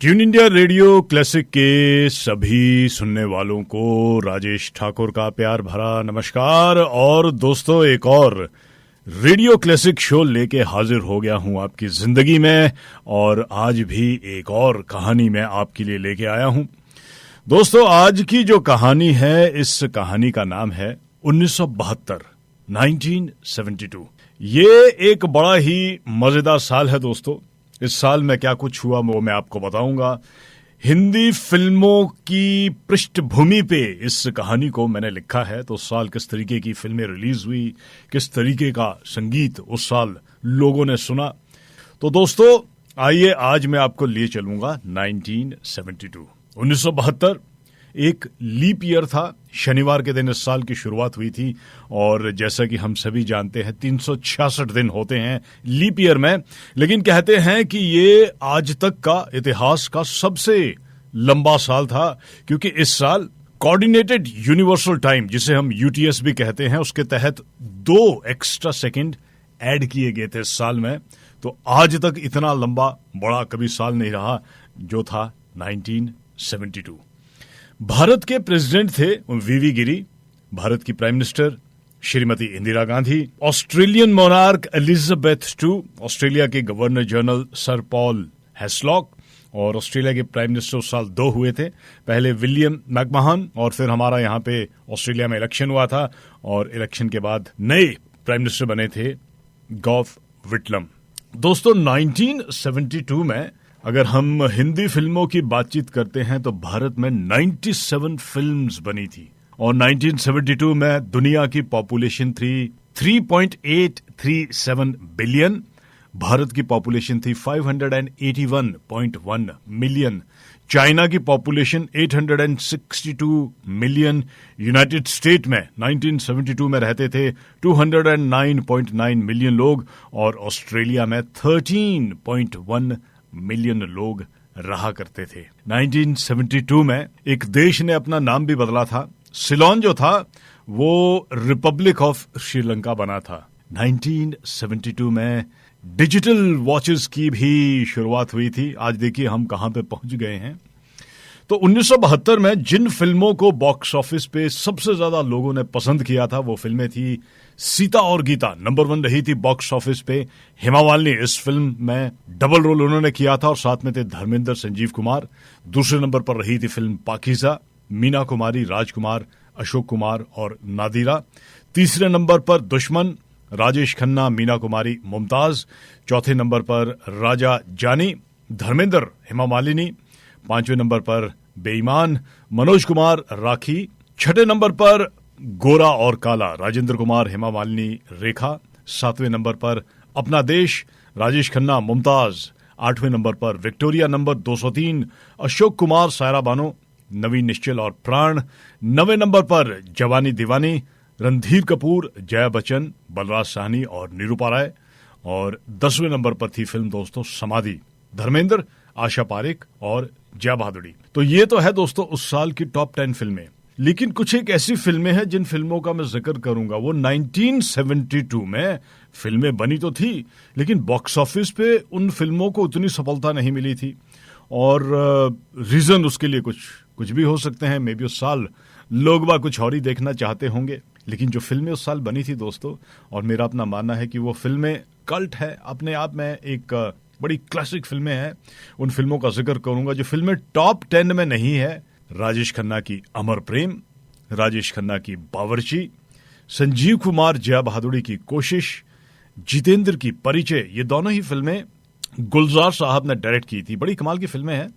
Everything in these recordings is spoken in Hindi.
ट्यून इंडिया रेडियो क्लासिक के सभी सुनने वालों को राजेश ठाकुर का प्यार भरा नमस्कार। और दोस्तों, एक और रेडियो क्लासिक शो लेके हाजिर हो गया हूं आपकी जिंदगी में, और आज भी एक और कहानी मैं आपके लिए लेके आया हूं। दोस्तों, आज की जो कहानी है, इस कहानी का नाम है 1972। ये एक बड़ा ही मजेदार साल है दोस्तों। इस साल में क्या कुछ हुआ वो मैं आपको बताऊंगा। हिंदी फिल्मों की पृष्ठभूमि पे इस कहानी को मैंने लिखा है। तो उस साल किस तरीके की फिल्में रिलीज हुई, किस तरीके का संगीत उस साल लोगों ने सुना। तो दोस्तों आइए, आज मैं आपको लिए चलूंगा 1972। एक लीप ईयर था। शनिवार के दिन इस साल की शुरुआत हुई थी, और जैसा कि हम सभी जानते हैं 366 दिन होते हैं लीप ईयर में। लेकिन कहते हैं कि ये आज तक का इतिहास का सबसे लंबा साल था, क्योंकि इस साल कोऑर्डिनेटेड यूनिवर्सल टाइम, जिसे हम यूटीएस भी कहते हैं, उसके तहत 2 एक्स्ट्रा सेकंड ऐड किए गए थे इस साल में। तो आज तक इतना लंबा बड़ा कभी साल नहीं रहा जो था 1972। भारत के प्रेसिडेंट थे वीवी गिरी, भारत की prime minister Shrimati Indira Gandhi, Australian monarch Elizabeth II, Australia के गवर्नर जनरल सर पॉल हैस्लॉक, और ऑस्ट्रेलिया के प्राइम मिनिस्टर उस साल 2 हुए थे। पहले विलियम मैकमाहन, और फिर हमारा यहाँ पे ऑस्ट्रेलिया में इलेक्शन हुआ था, और इलेक्शन के बाद नए प्राइम मिनिस्टर बने थे गॉफ विटलम। दोस्तों, 1972 में अगर हम हिंदी फिल्मों की बातचीत करते हैं तो भारत में 97 फिल्म्स बनी थी, और 1972 में दुनिया की पॉपुलेशन थी 3.837 बिलियन। भारत की पॉपुलेशन थी 581.1 मिलियन। चाइना की पॉपुलेशन 862 मिलियन। यूनाइटेड स्टेट में 1972 में रहते थे 209.9 मिलियन लोग, और ऑस्ट्रेलिया में 13.1 मिलियन लोग रहा करते थे। 1972 में एक देश ने अपना नाम भी बदला था। सिलोन जो था वो रिपब्लिक ऑफ श्रीलंका बना था। 1972 में डिजिटल वॉचेस की भी शुरुआत हुई थी। आज देखिए हम कहां पे पहुंच गए हैं। तो 1972 में जिन फिल्मों को बॉक्स ऑफिस पे सबसे ज्यादा लोगों ने पसंद किया था वो फिल्में थी सीता और गीता। नंबर 1 रही थी बॉक्स ऑफिस पे हेमा मालिनी। इस फिल्म में डबल रोल उन्होंने किया था, और साथ में थे धर्मेंद्र, संजीव कुमार। दूसरे नंबर पर रही थी फिल्म पाकीज़ा, मीना कुमारी, राजकुमार, अशोक कुमार और नादिरा। तीसरे नंबर पर दुश्मन, राजेश खन्ना, मीना कुमारी, मुमताज। चौथे नंबर पर राजा जानी, धर्मेंद्र, हेमा मालिनी। 5वें नंबर पर बेईमान, मनोज कुमार, राखी। 6ठे नंबर पर गोरा और काला, राजेंद्र कुमार, हेमा मालिनी, रेखा। 7वें नंबर पर अपना देश, राजेश खन्ना, मुमताज। 8वें नंबर पर विक्टोरिया नंबर 203, अशोक कुमार, सायरा बानो, नवीन निश्चल और प्राण। 9वें नंबर पर जवानी दीवानी, रणधीर कपूर, जया बच्चन, बलराज साहनी और निरूपा राय। और 10वें नंबर पर थी फिल्म दोस्तों समाधि, धर्मेंद्र, आशा पारेख और जया भादुड़ी। तो ये तो है दोस्तों उस साल की टॉप 10 फिल्में। लेकिन कुछ एक ऐसी फिल्में हैं जिन फिल्मों का मैं जिक्र करूंगा, वो 1972 में फिल्में बनी तो थी, लेकिन बॉक्स ऑफिस पे उन फिल्मों को उतनी सफलता नहीं मिली थी। और रीजन उसके लिए कुछ भी हो सकते हैं। मे बी उस साल लोग बाग कुछ और ही देखना चाहते होंगे। लेकिन जो फिल्में उस साल बनी थी दोस्तों, और मेरा अपना मानना है कि वो फिल्में कल्ट है अपने आप में, एक बड़ी क्लासिक फिल्में हैं। उन फिल्मों का जिक्र करूंगा जो फिल्में टॉप 10 में नहीं है। राजेश खन्ना की अमर प्रेम, राजेश खन्ना की बावर्ची, संजीव कुमार, जया भादुड़ी की कोशिश, जितेंद्र की परिचय। ये दोनों ही फिल्में गुलजार साहब ने डायरेक्ट की थी। बड़ी कमाल की फिल्में हैं।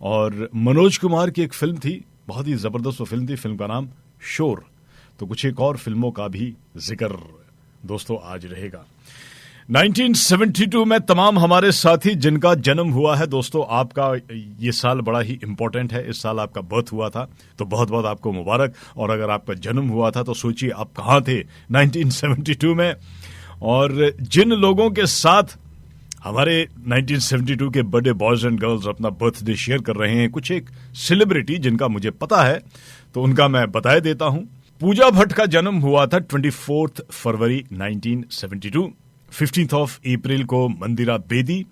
और मनोज कुमार की एक फिल्म थी, बहुत ही जबरदस्त वो फिल्म थी, फिल्म का नाम शोर। तो कुछ एक और फिल्मों का भी जिक्र दोस्तों आज रहेगा। 1972 में तमाम हमारे साथी जिनका जन्म हुआ है दोस्तों, आपका ये साल बड़ा ही इंपॉर्टेंट है। इस साल आपका बर्थ हुआ था, तो बहुत बहुत आपको मुबारक। और अगर आपका जन्म हुआ था तो सोचिए आप कहां थे 1972 में। और जिन लोगों के साथ हमारे 1972 के बर्थडे बॉयज एंड गर्ल्स अपना बर्थडे शेयर कर रहे हैं, कुछ एक सेलिब्रिटी जिनका मुझे पता है तो उनका मैं बताए देता हूं। पूजा भट्ट का जन्म हुआ था 24 फरवरी 1972। 15 अप्रैल को मंदिरा बेदी,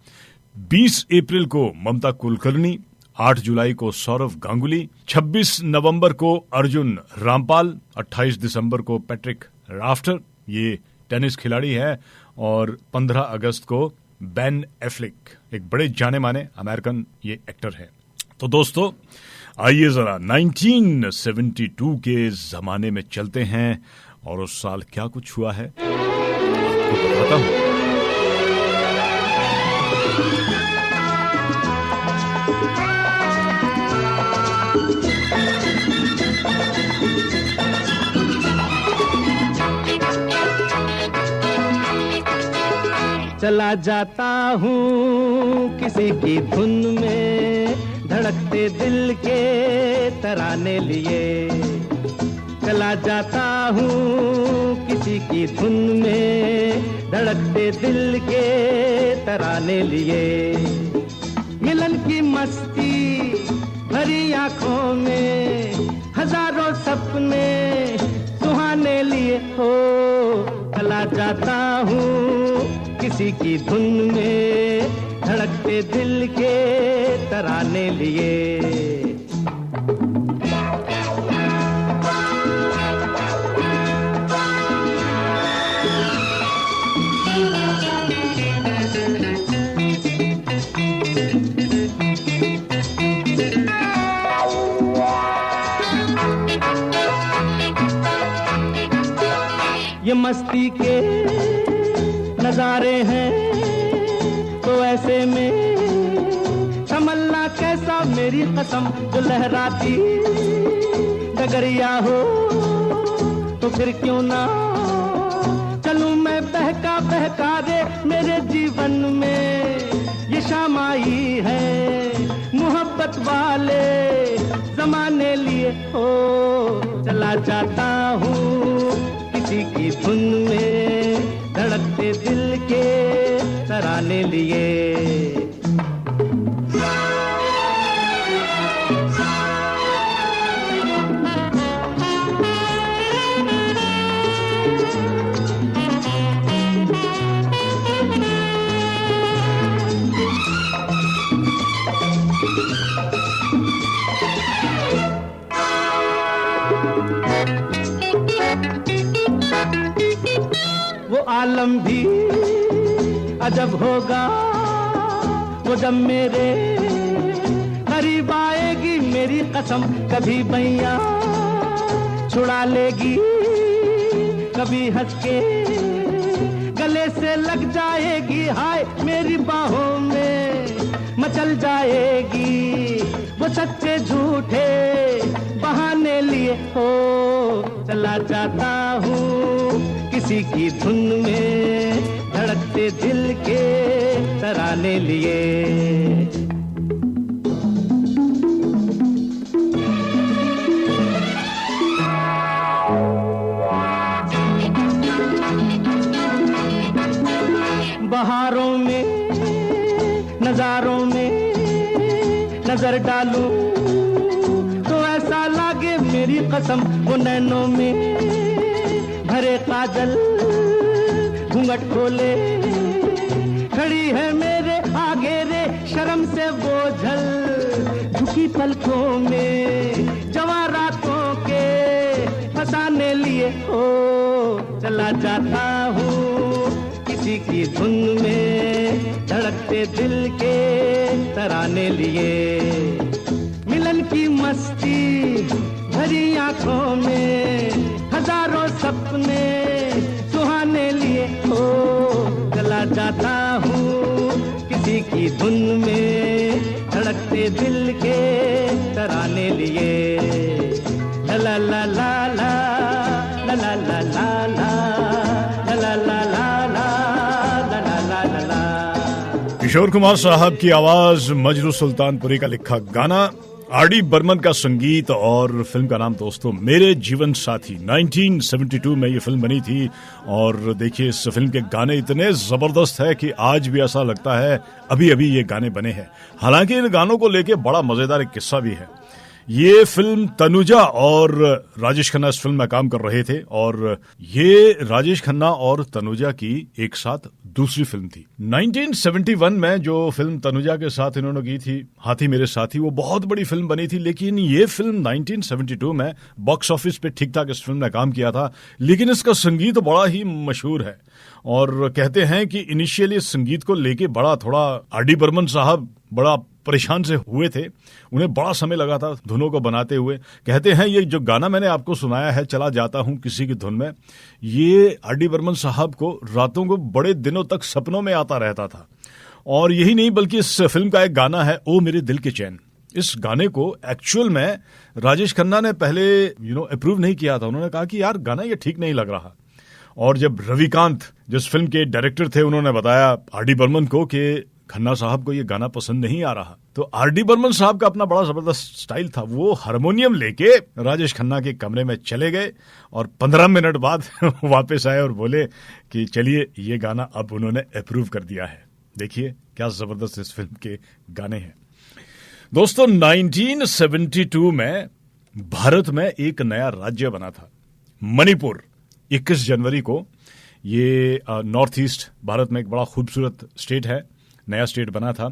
20 अप्रैल को ममता कुलकर्णी, 8 जुलाई को सौरव गांगुली, 26 नवंबर को अर्जुन रामपाल, 28 दिसंबर को पैट्रिक राफ्टर, ये टेनिस खिलाड़ी है, और 15 अगस्त को बेन एफ्लिक, एक बड़े जाने माने अमेरिकन ये एक्टर है। तो दोस्तों आइए जरा 1972 के जमाने में चलते हैं और उस साल क्या कुछ हुआ है आपको बताता हूं। चला जाता हूँ किसी की धुन में, धड़कते दिल के तराने लिए। चला जाता हूँ किसी की धुन में, धड़कते दिल के तराने लिए। मिलन की मस्ती भरी आंखों में, हजारों सपने सुहाने लिए हो। चला जाता हूँ किसी की धुन में, धड़कते दिल के तराने लिए। ये मस्ती के नजारे हैं तो ऐसे में तमन्ना कैसा मेरी कसम, जो लहराती डगरिया हो तो फिर क्यों ना चलूं मैं बहका बहका रे। मेरे जीवन में ये शाम आई है मोहब्बत वाले जमाने लिए हो। चला जाता हूँ किसी की धुन में, धड़कते दिल के तराने लिए। वो आलम भी अजब होगा वो जब मेरे करीब आएगी मेरी कसम। कभी बैया छुड़ा लेगी, कभी हंस के गले से लग जाएगी। हाय मेरी बाहों में मचल जाएगी, वो सच्चे झूठे बहाने लिए हो। चला जाता हूँ किसी की धुन में, धड़कते दिल के तराने लिए। बहारों में नजारों में नजर डालूं तो ऐसा लागे मेरी कसम, वो नैनों में भरे काजल घूंघट खोले खड़ी है मेरे आगे रे। शर्म से बोझल झुकी पलकों में जवारातों के फसाने लिए हो। चला जाता हूँ किसी की धुन में, धड़कते दिल के तराने लिए। मिलन की मस्ती भरी आंखों में, हजारों सपने सुहाने लिए हो। चला जाता हूँ किसी की धुन में, धड़कते दिल के तराने लिए। ला ला ला ला ला ला ला ला ला ला ला ला। किशोर कुमार साहब की आवाज, मजरू सुल्तानपुरी का लिखा गाना, आर.डी. बर्मन का संगीत, और फिल्म का नाम दोस्तों मेरे जीवन साथी। 1972 में ये फिल्म बनी थी और देखिए इस फिल्म के गाने इतने जबरदस्त है कि आज भी ऐसा लगता है अभी अभी ये गाने बने हैं। हालांकि इन गानों को लेके बड़ा मजेदार एक किस्सा भी है। ये फिल्म तनुजा और राजेश खन्ना इस फिल्म में काम कर रहे थे और ये राजेश खन्ना और तनुजा की एक साथ दूसरी फिल्म थी। 1971 में जो फिल्म तनुजा के साथ इन्होंने की थी हाथी मेरे साथी, वो बहुत बड़ी फिल्म बनी थी, लेकिन ये फिल्म 1972 में बॉक्स ऑफिस पे ठीक ठाक इस फिल्म ने काम किया था, लेकिन इसका संगीत बड़ा ही मशहूर है और कहते हैं कि इनिशियली इस संगीत को लेके बड़ा थोड़ा आर.डी. बर्मन साहब बड़ा परेशान से हुए थे, उन्हें बड़ा समय लगा था धुनों को बनाते हुए। कहते हैं ये जो गाना मैंने आपको सुनाया है चला जाता हूं किसी की धुन में, ये आर.डी. बर्मन साहब को रातों को बड़े दिनों तक सपनों में आता रहता था। और यही नहीं बल्कि इस फिल्म का एक गाना है ओ मेरे दिल के चैन, इस गाने को एक्चुअल में राजेश खन्ना ने पहले अप्रूव नहीं किया था। उन्होंने कहा कि यार गाना ये ठीक नहीं लग रहा, और जब रविकांत जिस फिल्म के डायरेक्टर थे उन्होंने बताया आर.डी. बर्मन को कि खन्ना साहब को ये गाना पसंद नहीं आ रहा, तो आर.डी. बर्मन साहब का अपना बड़ा जबरदस्त स्टाइल था, वो हारमोनियम लेके राजेश खन्ना के कमरे में चले गए और 15 मिनट बाद वापस आए और बोले कि चलिए ये गाना अब उन्होंने अप्रूव कर दिया है। देखिए क्या जबरदस्त इस फिल्म के गाने हैं। दोस्तों 1972 में भारत में एक नया राज्य बना था, मणिपुर। 21 जनवरी को ये नॉर्थ ईस्ट भारत में एक बड़ा खूबसूरत स्टेट है, नया स्टेट बना था।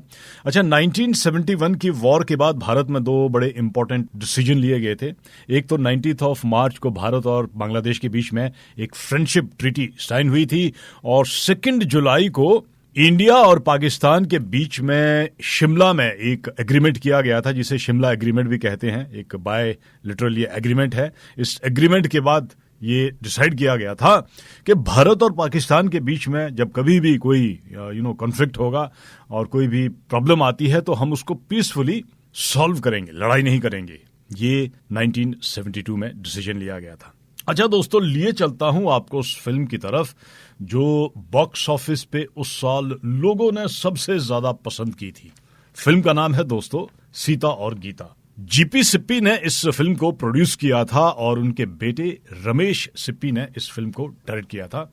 अच्छा, 1971 की वॉर के बाद भारत में दो बड़े इंपॉर्टेंट डिसीजन लिए गए थे। एक तो 19 मार्च को भारत और बांग्लादेश के बीच में एक फ्रेंडशिप ट्रीटी साइन हुई थी, और 2 जुलाई को इंडिया और पाकिस्तान के बीच में शिमला में एक एग्रीमेंट किया गया था, जिसे शिमला एग्रीमेंट भी कहते हैं, एक बाय लिटरल ये एग्रीमेंट है। इस एग्रीमेंट के बाद ये डिसाइड किया गया था कि भारत और पाकिस्तान के बीच में जब कभी भी कोई कॉन्फ्लिक्ट होगा और कोई भी प्रॉब्लम आती है तो हम उसको पीसफुली सॉल्व करेंगे, लड़ाई नहीं करेंगे। ये 1972 में डिसीजन लिया गया था। अच्छा दोस्तों, लिए चलता हूं आपको उस फिल्म की तरफ जो बॉक्स ऑफिस पे उस साल लोगों ने सबसे ज्यादा पसंद की थी। फिल्म का नाम है दोस्तों सीता और गीता। जीपी सिप्पी ने इस फिल्म को प्रोड्यूस किया था और उनके बेटे रमेश सिप्पी ने इस फिल्म को डायरेक्ट किया था।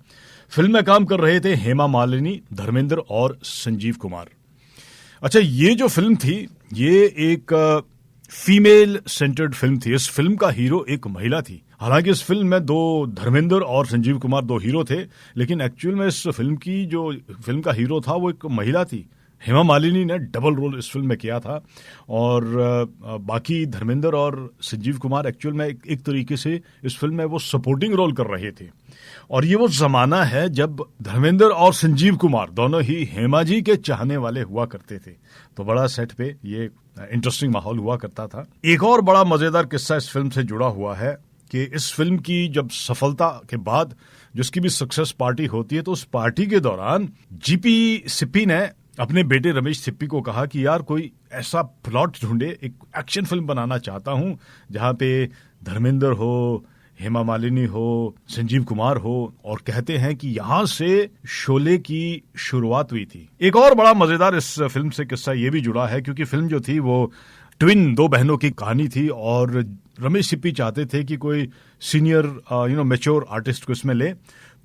फिल्म में काम कर रहे थे हेमा मालिनी, धर्मेंद्र और संजीव कुमार। अच्छा, ये जो फिल्म थी ये एक फीमेल सेंटर्ड फिल्म थी। इस फिल्म का हीरो एक महिला थी। हालांकि इस फिल्म में दो धर्मेंद्र और संजीव कुमार दो हीरो थे, लेकिन एक्चुअल में इस फिल्म की जो फिल्म का हीरो था वो एक महिला थी। हेमा मालिनी ने डबल रोल इस फिल्म में किया था और बाकी धर्मेंद्र और संजीव कुमार एक्चुअल में एक तरीके से इस फिल्म में वो सपोर्टिंग रोल कर रहे थे। और ये वो जमाना है जब धर्मेंद्र और संजीव कुमार दोनों ही हेमा जी के चाहने वाले हुआ करते थे, तो बड़ा सेट पे ये इंटरेस्टिंग माहौल हुआ करता था। एक और बड़ा मजेदार किस्सा इस फिल्म से जुड़ा हुआ है कि इस फिल्म की जब सफलता के बाद जिसकी भी सक्सेस पार्टी होती है, तो उस पार्टी के दौरान जीपी सिप्पी ने अपने बेटे रमेश सिप्पी को कहा कि यार कोई ऐसा प्लॉट ढूंढे, एक एक्शन फिल्म बनाना चाहता हूं जहां पे धर्मेंद्र हो, हेमा मालिनी हो, संजीव कुमार हो। और कहते हैं कि यहां से शोले की शुरुआत हुई थी। एक और बड़ा मजेदार इस फिल्म से किस्सा ये भी जुड़ा है, क्योंकि फिल्म जो थी वो ट्विन दो बहनों की कहानी थी और रमेश सिप्पी चाहते थे कि कोई सीनियर मैच्योर आर्टिस्ट को इसमें ले,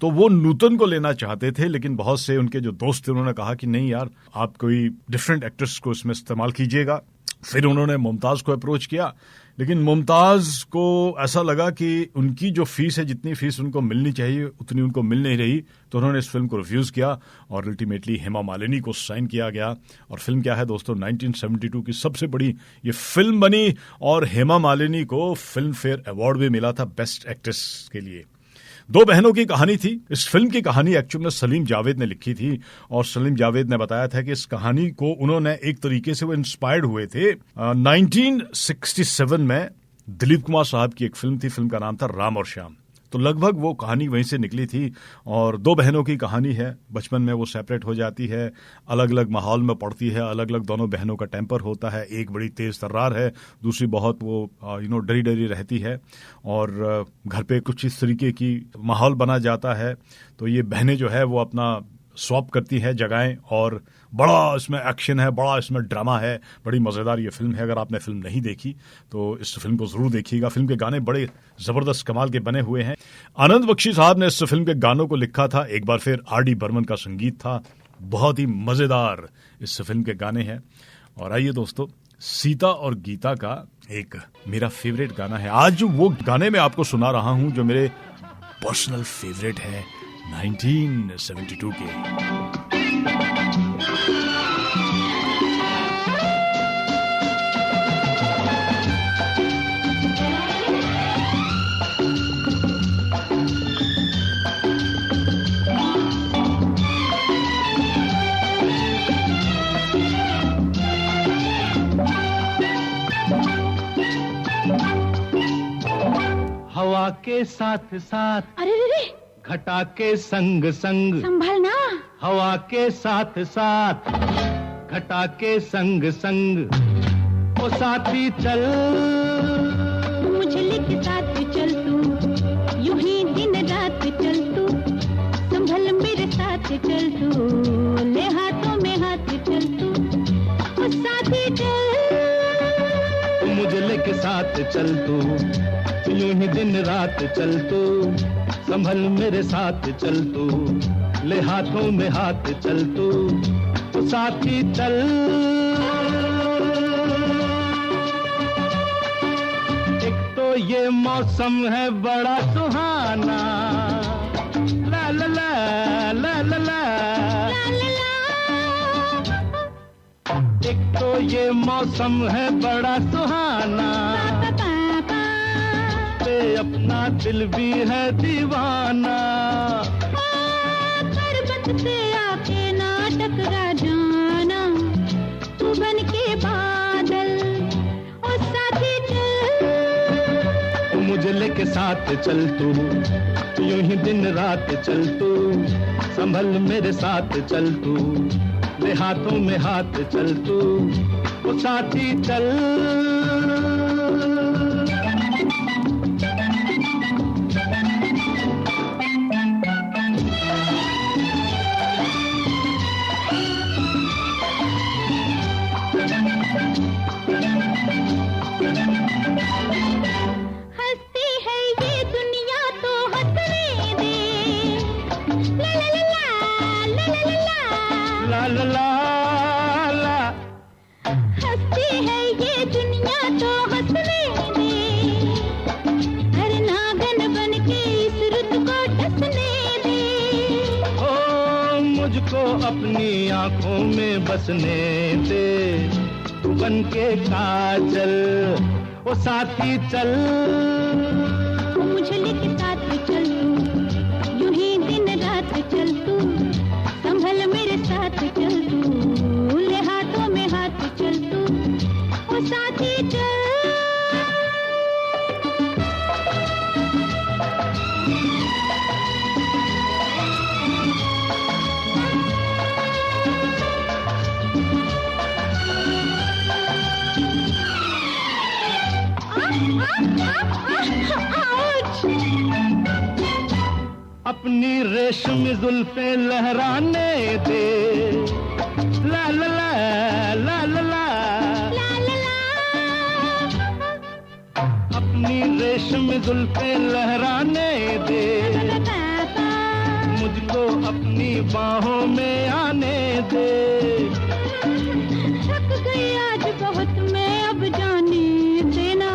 तो वो नूतन को लेना चाहते थे, लेकिन बहुत से उनके जो दोस्त थे उन्होंने कहा कि नहीं यार, आप कोई डिफरेंट एक्ट्रेस को इसमें इस्तेमाल कीजिएगा। फिर उन्होंने मुमताज को अप्रोच किया, लेकिन मुमताज को ऐसा लगा कि उनकी जो फीस है, जितनी फीस उनको मिलनी चाहिए उतनी उनको मिल नहीं रही, तो उन्होंने इस फिल्म को रिफ्यूज किया और अल्टीमेटली हेमा मालिनी को साइन किया गया। और फिल्म क्या है दोस्तों, 1972 की सबसे बड़ी ये फिल्म बनी और हेमा मालिनी को फिल्म फेयर अवार्ड भी मिला था बेस्ट एक्ट्रेस के लिए। दो बहनों की कहानी थी। इस फिल्म की कहानी एक्चुअली में सलीम जावेद ने लिखी थी और सलीम जावेद ने बताया था कि इस कहानी को उन्होंने एक तरीके से वो इंस्पायर्ड हुए थे 1967 में दिलीप कुमार साहब की एक फिल्म थी, फिल्म का नाम था राम और श्याम। तो लगभग वो कहानी वहीं से निकली थी और दो बहनों की कहानी है। बचपन में वो सेपरेट हो जाती है, अलग अलग माहौल में पड़ती है, अलग अलग दोनों बहनों का टेम्पर होता है। एक बड़ी तेज तर्रार है, दूसरी बहुत वो डरी डरी रहती है और घर पे कुछ इस तरीके की माहौल बना जाता है। तो ये बहनें जो है वो अपना स्वैप करती है जगहें और बड़ा इसमें एक्शन है, बड़ा इसमें ड्रामा है। बड़ी मज़ेदार ये फिल्म है। अगर आपने फिल्म नहीं देखी तो इस फिल्म को ज़रूर देखिएगा। फिल्म के गाने बड़े ज़बरदस्त कमाल के बने हुए हैं। आनंद बख्शी साहब ने इस फिल्म के गानों को लिखा था। एक बार फिर आर.डी. बर्मन का संगीत था। बहुत ही मज़ेदार इस फिल्म के गाने हैं। और आइए दोस्तों, सीता और गीता का एक मेरा फेवरेट गाना है। आज वो गाने में आपको सुना रहा हूं जो मेरे पर्सनल फेवरेट है 1972 के। हवा के साथ साथ, अरे रे रे, घटा के संग संग, संभलना। हवा के साथ साथ, घटा के संग संग, ओ साथी चल, मुझे लेके साथ चल तू, यूं ही दिन रात चल तू, संभल मेरे साथ चल तू, ले हाथों में हाथ चल तू, ओ साथी चल, मुझे लेके साथ चल तू, यूं ही दिन रात चल तू, संभल मेरे साथ चल तू, ले हाथों में हाथ चल तू, तो साथी चल। एक तो ये मौसम है बड़ा सुहाना, ला ला ला ला ला ला, ला ला ला, एक तो ये मौसम है बड़ा सुहाना, पा पा पे अपना दिल भी है दीवाना, पर्वत पे आके ना टकरा जाना, तू बन के बादल, ओ साथी चल, मुझे लेके साथ चल तू, यूं ही दिन रात चल तू, संभल मेरे साथ चल तू, ले हाथों में हाथ चल तू, ओ साथी चल। हंसती है ये दुनिया तो हंसने दे, ला ला ला ला ला ला ला, ला ला ला ला, हंसती है ये दुनिया तो हंसने दे, हर नागन बन के इस रुत को डसने दे, ओ मुझको अपनी आंखों में बसने दे, तू बन के काजल, ओ साथी चल, मुझे लेके साथ चल तू, यूं ही दिन रात चल तू, संभल मेरे साथ चल तू, ले हाथों में हाथ चल तू, ओ साथी चल। अपनी रेशमी जुल्फे लहराने दे, ला ला ला ला ला ला, ला ला ला, अपनी रेशमी जुल्फे लहराने दे, मुझको अपनी बाहों में आने दे, थक गई आज बहुत मैं अब जाने देना,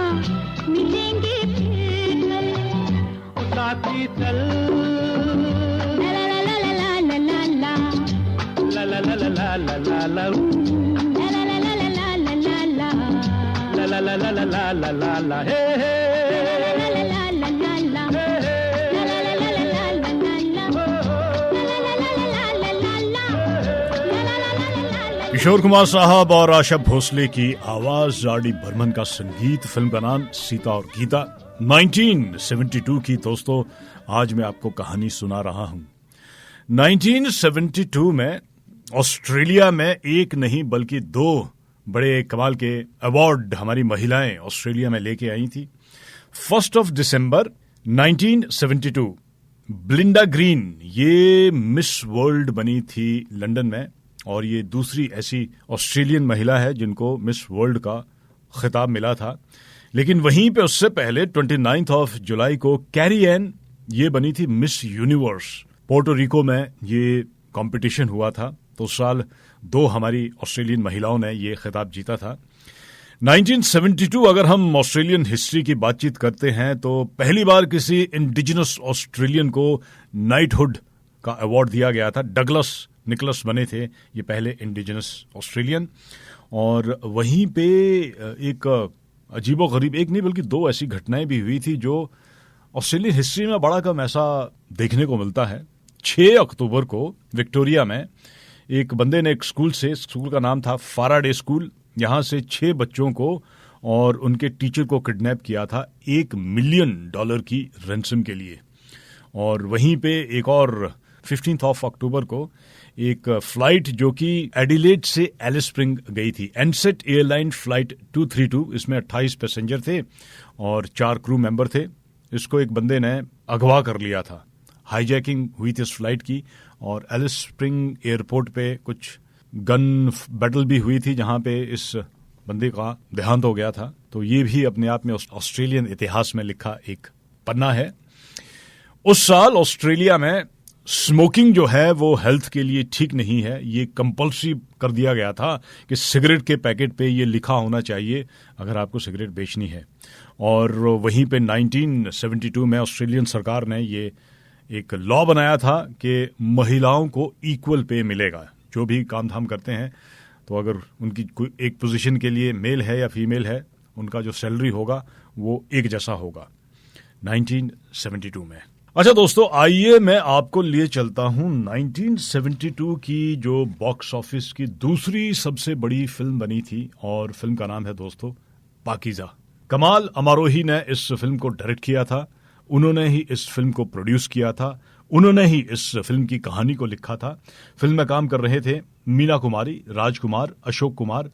मिलेंगे फिर कल, साथी चल, ला ला ला ला ला ला ला, ला ला ला ला ला ला ला ला, ला ला ला ला ला ला ला ला, ला ला ला ला ला ला ला ला, हे हे, ला ला ला ला ला ला, हे हे, ला ला ला ला ला ला ला ला, ला ला ला ला ला ला ला ला, ला ला ला ला ला ला। किशोर कुमार साहब और आशा भोसले की आवाज, आर.डी. बर्मन का संगीत, फिल्म का नाम सीता और गीता, 1972 की। दोस्तों, आज मैं आपको कहानी सुना रहा हूं। 1972 में ऑस्ट्रेलिया में एक नहीं बल्कि दो बड़े कमाल के अवार्ड हमारी महिलाएं ऑस्ट्रेलिया में लेके आई थी। 1 दिसंबर 1972 ब्लिंडा ग्रीन ये मिस वर्ल्ड बनी थी लंदन में, और ये दूसरी ऐसी ऑस्ट्रेलियन महिला है जिनको मिस वर्ल्ड का खिताब मिला था। लेकिन वहीं पे उससे पहले 29 जुलाई को कैरी एन ये बनी थी मिस यूनिवर्स। पोर्टो रिको में ये कंपटीशन हुआ था, तो उस साल दो हमारी ऑस्ट्रेलियन महिलाओं ने ये खिताब जीता था। 1972 अगर हम ऑस्ट्रेलियन हिस्ट्री की बातचीत करते हैं तो पहली बार किसी इंडिजिनस ऑस्ट्रेलियन को नाइटहुड का अवार्ड दिया गया था। डगलस निकोलस बने थे ये पहले इंडिजिनस ऑस्ट्रेलियन। और वहीं पे एक अजीबोगरीब, एक नहीं बल्कि दो ऐसी घटनाएं भी हुई थी जो ऑस्ट्रेलियन हिस्ट्री में बड़ा कम ऐसा देखने को मिलता है। 6 अक्टूबर को विक्टोरिया में एक बंदे ने एक स्कूल का नाम था फाराडे स्कूल, यहां से 6 बच्चों को और उनके टीचर को किडनैप किया था $1 मिलियन की रैंसम के लिए। और वहीं पे एक और 15 अक्टूबर को एक फ्लाइट जो कि एडिलेड से एलिस स्प्रिंग गई थी, एनसेट एयरलाइन फ्लाइट 232, इसमें 28 पैसेंजर थे और 4 क्रू मेंबर थे। इसको एक बंदे ने अगवा कर लिया था। हाईजैकिंग हुई थी इस फ्लाइट की और एलिस स्प्रिंग एयरपोर्ट पे कुछ गन बैटल भी हुई थी जहां पे इस बंदे का देहांत हो गया था। तो ये भी अपने आप में ऑस्ट्रेलियन इतिहास में लिखा एक पन्ना है। उस साल ऑस्ट्रेलिया में स्मोकिंग जो है वो हेल्थ के लिए ठीक नहीं है। ये कंपल्सरी कर दिया गया था कि सिगरेट के पैकेट पे ये लिखा होना चाहिए अगर आपको सिगरेट बेचनी है। और वहीं पे 1972 में ऑस्ट्रेलियन सरकार ने ये एक लॉ बनाया था कि महिलाओं को इक्वल पे मिलेगा। जो भी काम धाम करते हैं तो अगर उनकी कोई एक पोजीशन के लिए मेल है या फीमेल है, उनका जो सैलरी होगा वो एक जैसा होगा 1972 में। अच्छा दोस्तों, आइए मैं आपको लिए चलता हूं 1972 की जो बॉक्स ऑफिस की दूसरी सबसे बड़ी फिल्म बनी थी और फिल्म का नाम है दोस्तों पाकीज़ा। कमाल अमारोही ने इस फिल्म को डायरेक्ट किया था, उन्होंने ही इस फिल्म को प्रोड्यूस किया था, उन्होंने ही इस फिल्म की कहानी को लिखा था। फिल्म में काम कर रहे थे मीना कुमारी, राजकुमार, अशोक कुमार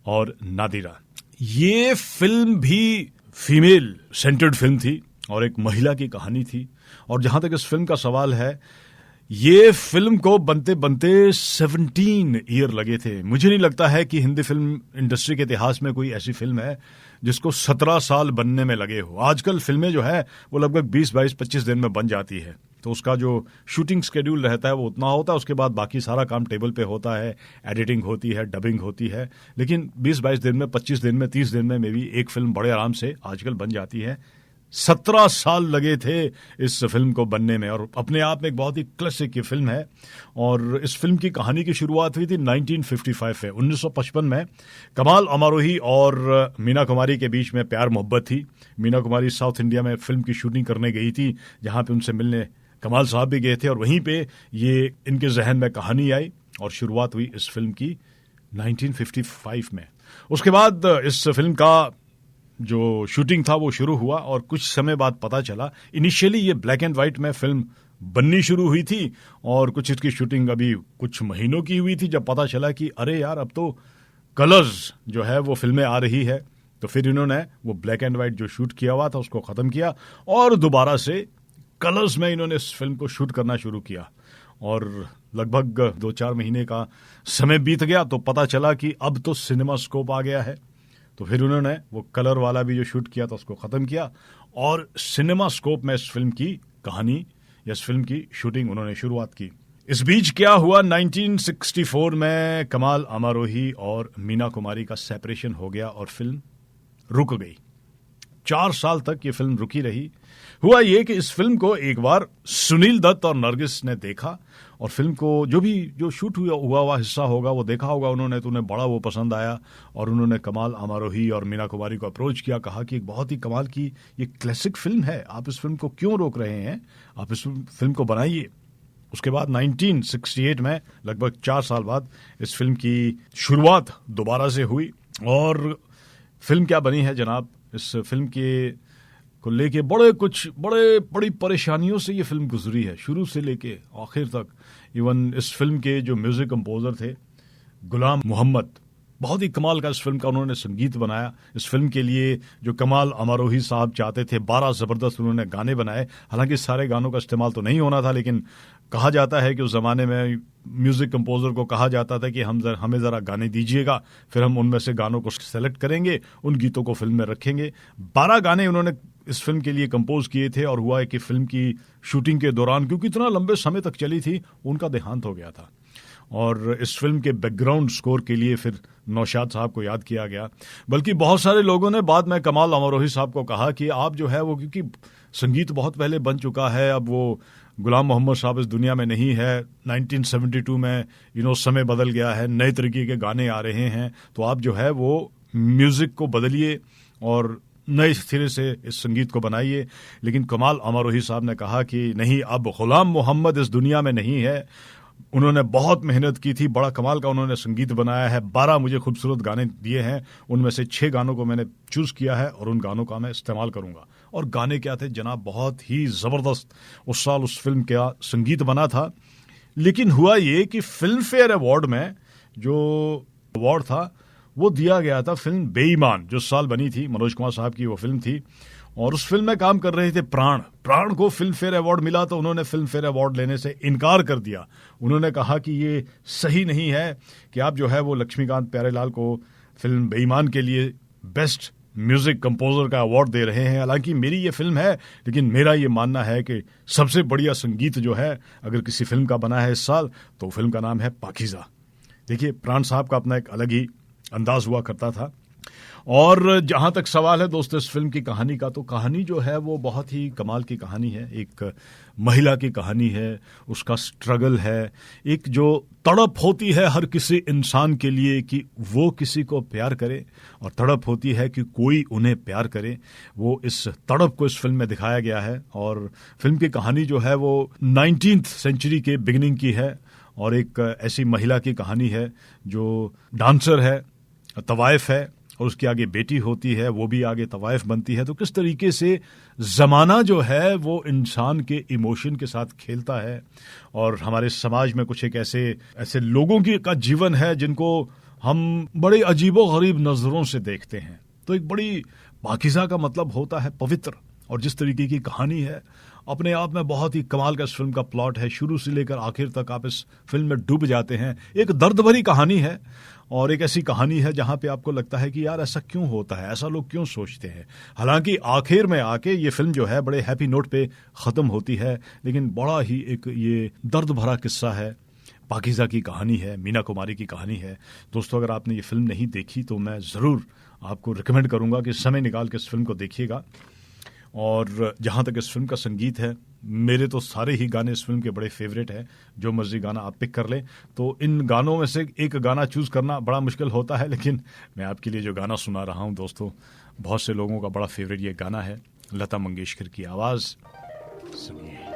और नादिरा। ये फिल्म भी फीमेल सेंटर्ड फिल्म थी और एक महिला की कहानी थी। और जहां तक इस फिल्म का सवाल है, ये फिल्म को बनते बनते 17 ईयर लगे थे। मुझे नहीं लगता है कि हिंदी फिल्म इंडस्ट्री के इतिहास में कोई ऐसी फिल्म है जिसको 17 साल बनने में लगे हो। आजकल फिल्में जो है वो लगभग 20, 22, 25 दिन में बन जाती है। तो उसका जो शूटिंग स्केड्यूल रहता है वो उतना होता है, उसके बाद बाकी सारा काम टेबल पे होता है, एडिटिंग होती है, डबिंग होती है। लेकिन 20-22 दिन में, 25 दिन में, 30 दिन में भी एक फिल्म बड़े आराम से आजकल बन जाती है। 17 साल लगे थे इस फिल्म को बनने में और अपने आप में एक बहुत ही क्लासिक की फिल्म है। और इस फिल्म की कहानी की शुरुआत हुई थी 1955 में। 1955 में कमाल अमारोही और मीना कुमारी के बीच में प्यार मोहब्बत थी। मीना कुमारी साउथ इंडिया में फिल्म की शूटिंग करने गई थी, जहां पे उनसे मिलने कमाल साहब भी गए थे और वहीं पे ये इनके जहन में कहानी आई और शुरुआत हुई इस फिल्म की 1955 में। उसके बाद इस फिल्म का जो शूटिंग था वो शुरू हुआ और कुछ समय बाद पता चला, इनिशियली ये ब्लैक एंड व्हाइट में फिल्म बननी शुरू हुई थी और कुछ इसकी शूटिंग अभी कुछ महीनों की हुई थी, जब पता चला कि अरे यार अब तो कलर्स जो है वो फिल्में आ रही है। तो फिर इन्होंने वो ब्लैक एंड व्हाइट जो शूट किया हुआ था उसको खत्म किया और दोबारा से कलर्स में इन्होंने इस फिल्म को शूट करना शुरू किया। और लगभग 2-4 महीने का समय बीत गया तो पता चला कि अब तो सिनेमा स्कोप आ गया है। तो फिर उन्होंने वो कलर वाला भी जो शूट किया था उसको खत्म किया और सिनेमा स्कोप में इस फिल्म की कहानी या इस फिल्म की शूटिंग उन्होंने शुरुआत की। इस बीच क्या हुआ, 1964 में कमाल अमारोही और मीना कुमारी का सेपरेशन हो गया और फिल्म रुक गई। 4 साल तक ये फिल्म रुकी रही। हुआ ये कि इस फिल्म को एक बार सुनील दत्त और नरगिस ने देखा और फिल्म को जो शूट हुआ हिस्सा होगा वो देखा होगा उन्होंने, तो उन्हें बड़ा वो पसंद आया और उन्होंने कमाल अमारोही और मीना कुमारी को अप्रोच किया, कहा कि एक बहुत ही कमाल की ये क्लासिक फिल्म है, आप इस फिल्म को क्यों रोक रहे हैं, आप इस फिल्म को बनाइए। उसके बाद 1968 में लगभग 4 साल बाद इस फिल्म की शुरुआत दोबारा से हुई और फिल्म क्या बनी है जनाब। इस फिल्म के को लेके बड़ी परेशानियों से ये फिल्म गुजरी है, शुरू से लेके आखिर तक। इवन इस फिल्म के जो म्यूजिक कंपोजर थे गुलाम मोहम्मद, बहुत ही कमाल का इस फिल्म का उन्होंने संगीत बनाया। इस फिल्म के लिए जो कमाल अमारोही साहब चाहते थे 12 जबरदस्त उन्होंने गाने बनाए। हालांकि सारे गानों का इस्तेमाल तो नहीं होना था, लेकिन कहा जाता है कि उस जमाने में म्यूजिक कंपोजर को कहा जाता था कि हमें जरा गाने दीजिएगा, फिर हम उनमें से गानों को सेलेक्ट करेंगे, उन गीतों को फिल्म में रखेंगे। 12 गाने उन्होंने इस फिल्म के लिए कंपोज किए थे और हुआ है कि फिल्म की शूटिंग के दौरान, क्योंकि इतना लंबे समय तक चली थी, उनका देहांत हो गया था। और इस फिल्म के बैकग्राउंड स्कोर के लिए फिर नौशाद साहब को याद किया गया। बल्कि बहुत सारे लोगों ने बाद में कमाल अमरोही साहब को कहा कि आप जो है वो, क्योंकि संगीत बहुत पहले बन चुका है, अब वो गुलाम मोहम्मद साहब इस दुनिया में नहीं है, 1972 में समय बदल गया है, नए तरीके के गाने आ रहे हैं, तो आप जो है वो म्यूजिक को बदलिए और नए सिरे से इस संगीत को बनाइए। लेकिन कमाल अमरोही साहब ने कहा कि नहीं, अब गुलाम मोहम्मद इस दुनिया में नहीं है। उन्होंने बहुत मेहनत की थी, बड़ा कमाल का उन्होंने संगीत बनाया है, 12 मुझे खूबसूरत गाने दिए हैं, उनमें से 6 गानों को मैंने चूज किया है और उन गानों का मैं इस्तेमाल करूंगा। और गाने क्या थे जनाब, बहुत ही जबरदस्त उस साल उस फिल्म का संगीत बना था। लेकिन हुआ ये कि फिल्म फेयर अवार्ड में जो अवार्ड था वो दिया गया था फिल्म बेईमान, जो साल बनी थी, मनोज कुमार साहब की वो फिल्म थी, और उस फिल्म में काम कर रहे थे प्राण को फिल्म फेयर अवार्ड मिला, तो उन्होंने फिल्म फेयर अवार्ड लेने से इनकार कर दिया। उन्होंने कहा कि ये सही नहीं है कि आप जो है वो लक्ष्मीकांत प्यारेलाल को फिल्म बेईमान के लिए बेस्ट म्यूजिक कंपोजर का अवार्ड दे रहे हैं। हालांकि मेरी ये फिल्म है, लेकिन मेरा ये मानना है कि सबसे बढ़िया संगीत जो है अगर किसी फिल्म का बना है इस साल, तो फिल्म का नाम है पाकीज़ा। देखिए, प्राण साहब का अपना एक अलग ही अंदाज हुआ करता था। और जहां तक सवाल है दोस्तों इस फिल्म की कहानी का, तो कहानी जो है वो बहुत ही कमाल की कहानी है। एक महिला की कहानी है, उसका स्ट्रगल है, एक जो तड़प होती है हर किसी इंसान के लिए कि वो किसी को प्यार करे, और तड़प होती है कि कोई उन्हें प्यार करे। वो इस तड़प को इस फिल्म में दिखाया गया है। और फिल्म की कहानी जो है वो 19th सेंचुरी के बिगिनिंग की है, और एक ऐसी महिला की कहानी है जो डांसर है, तवाइफ है, और उसकी आगे बेटी होती है, वो भी आगे तवाइफ बनती है। तो किस तरीके से जमाना जो है वो इंसान के इमोशन के साथ खेलता है, और हमारे समाज में कुछ एक ऐसे लोगों का जीवन है जिनको हम बड़े अजीबो गरीब नजरों से देखते हैं। तो एक बड़ी पाकीज़ा का मतलब होता है पवित्र, और जिस तरीके की कहानी है अपने आप में बहुत ही कमाल का इस फिल्म का प्लॉट है। शुरू से लेकर आखिर तक आप इस फिल्म में डूब जाते हैं। एक दर्द भरी कहानी है, और एक ऐसी कहानी है जहां पे आपको लगता है कि यार ऐसा क्यों होता है, ऐसा लोग क्यों सोचते हैं। हालांकि आखिर में आके ये फिल्म जो है बड़े हैप्पी नोट पे खत्म होती है, लेकिन बड़ा ही एक ये दर्द भरा किस्सा है। पाकीज़ा की कहानी है, मीना कुमारी की कहानी है। दोस्तों, अगर आपने ये फिल्म नहीं देखी तो मैं ज़रूर आपको रिकमेंड करूंगा कि समय निकाल के इस फिल्म को देखिएगा। और जहाँ तक इस फिल्म का संगीत है, मेरे तो सारे ही गाने इस फिल्म के बड़े फेवरेट हैं। जो मर्जी गाना आप पिक कर लें, तो इन गानों में से एक गाना चूज करना बड़ा मुश्किल होता है, लेकिन मैं आपके लिए जो गाना सुना रहा हूँ दोस्तों, बहुत से लोगों का बड़ा फेवरेट ये गाना है। लता मंगेशकर की आवाज़ सुनिए।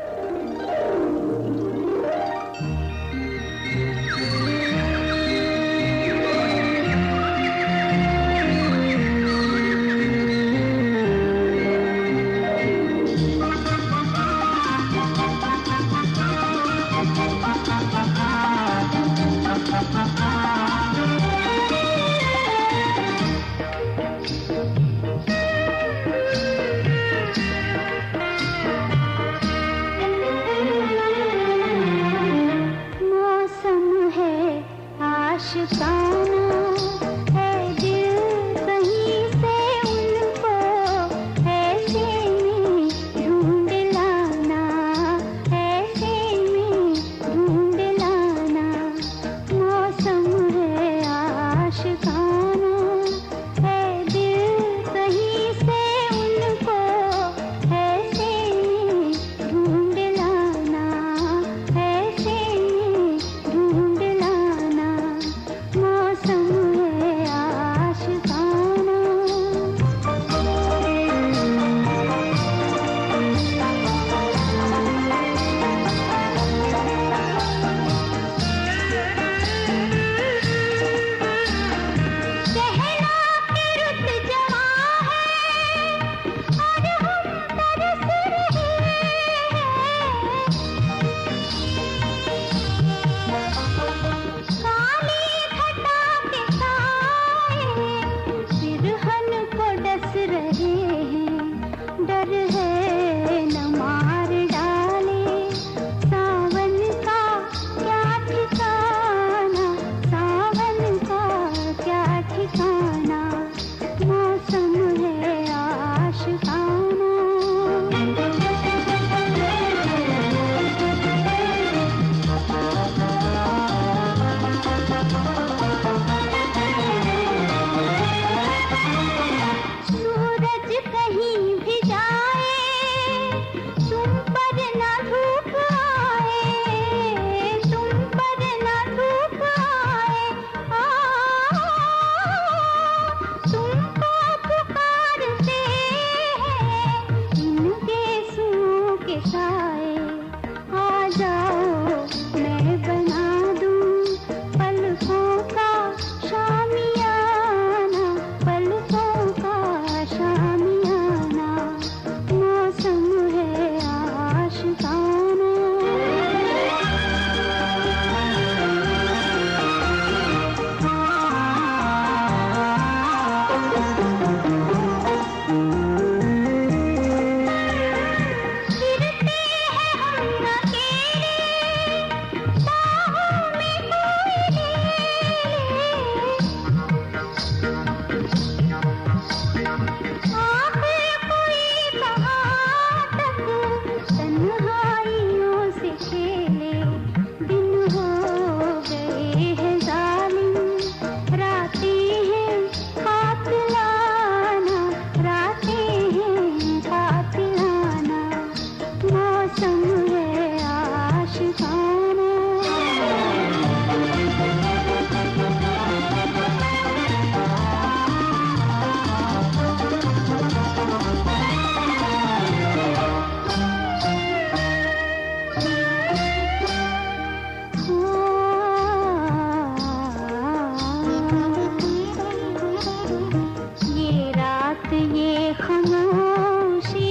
रात ये खामोशी,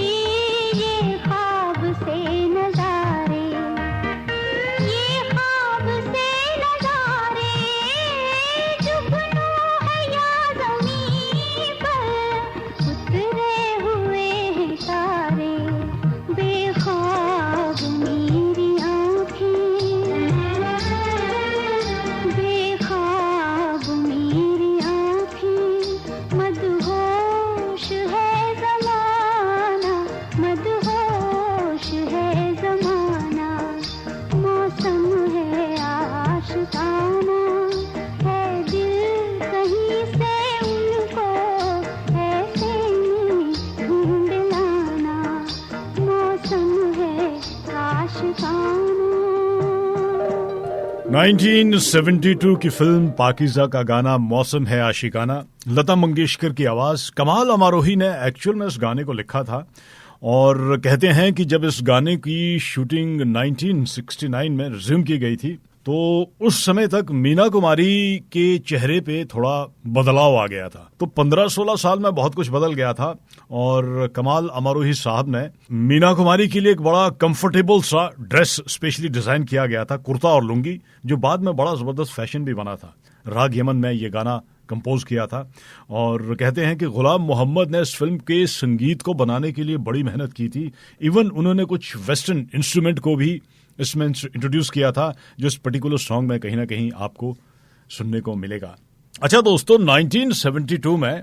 ये ख्वाब से नजारे, ये ख्वाब से नजारे, जुगनू है या ज़मीं पर उतरे हुए हैं तारे, बेख्वाब मेरी आँखें, बेख्वाब मेरी आँखें, मदहोश है ज़माना, मदहोश है ज़माना, मौसम है आशिकाना, है दिल कहीं से उनको ऐसे में ढूंढ लाना, मौसम है आशिकाना। 1972 की फिल्म पाकीज़ा का गाना मौसम है आशिकाना, लता मंगेशकर की आवाज। कमाल अमारोही ने एक्चुअल में इस गाने को लिखा था और कहते हैं कि जब इस गाने की शूटिंग 1969 में रिज्यूम की गई थी तो उस समय तक मीना कुमारी के चेहरे पे थोड़ा बदलाव आ गया था। तो 15-16 साल में बहुत कुछ बदल गया था और कमाल अमारोही साहब ने मीना कुमारी के लिए एक बड़ा कंफर्टेबल सा ड्रेस स्पेशली डिजाइन किया गया था, कुर्ता और लुंगी, जो बाद में बड़ा जबरदस्त फैशन भी बना था। राग यमन में ये गाना कंपोज किया था और कहते हैं कि गुलाम मोहम्मद ने इस फिल्म के संगीत को बनाने के लिए बड़ी मेहनत की थी। इवन उन्होंने कुछ वेस्टर्न इंस्ट्रूमेंट को भी इसमें इंट्रोड्यूस किया था, जो इस पर्टिकुलर सॉन्ग में कहीं ना कहीं आपको सुनने को मिलेगा। अच्छा दोस्तों, 1972 में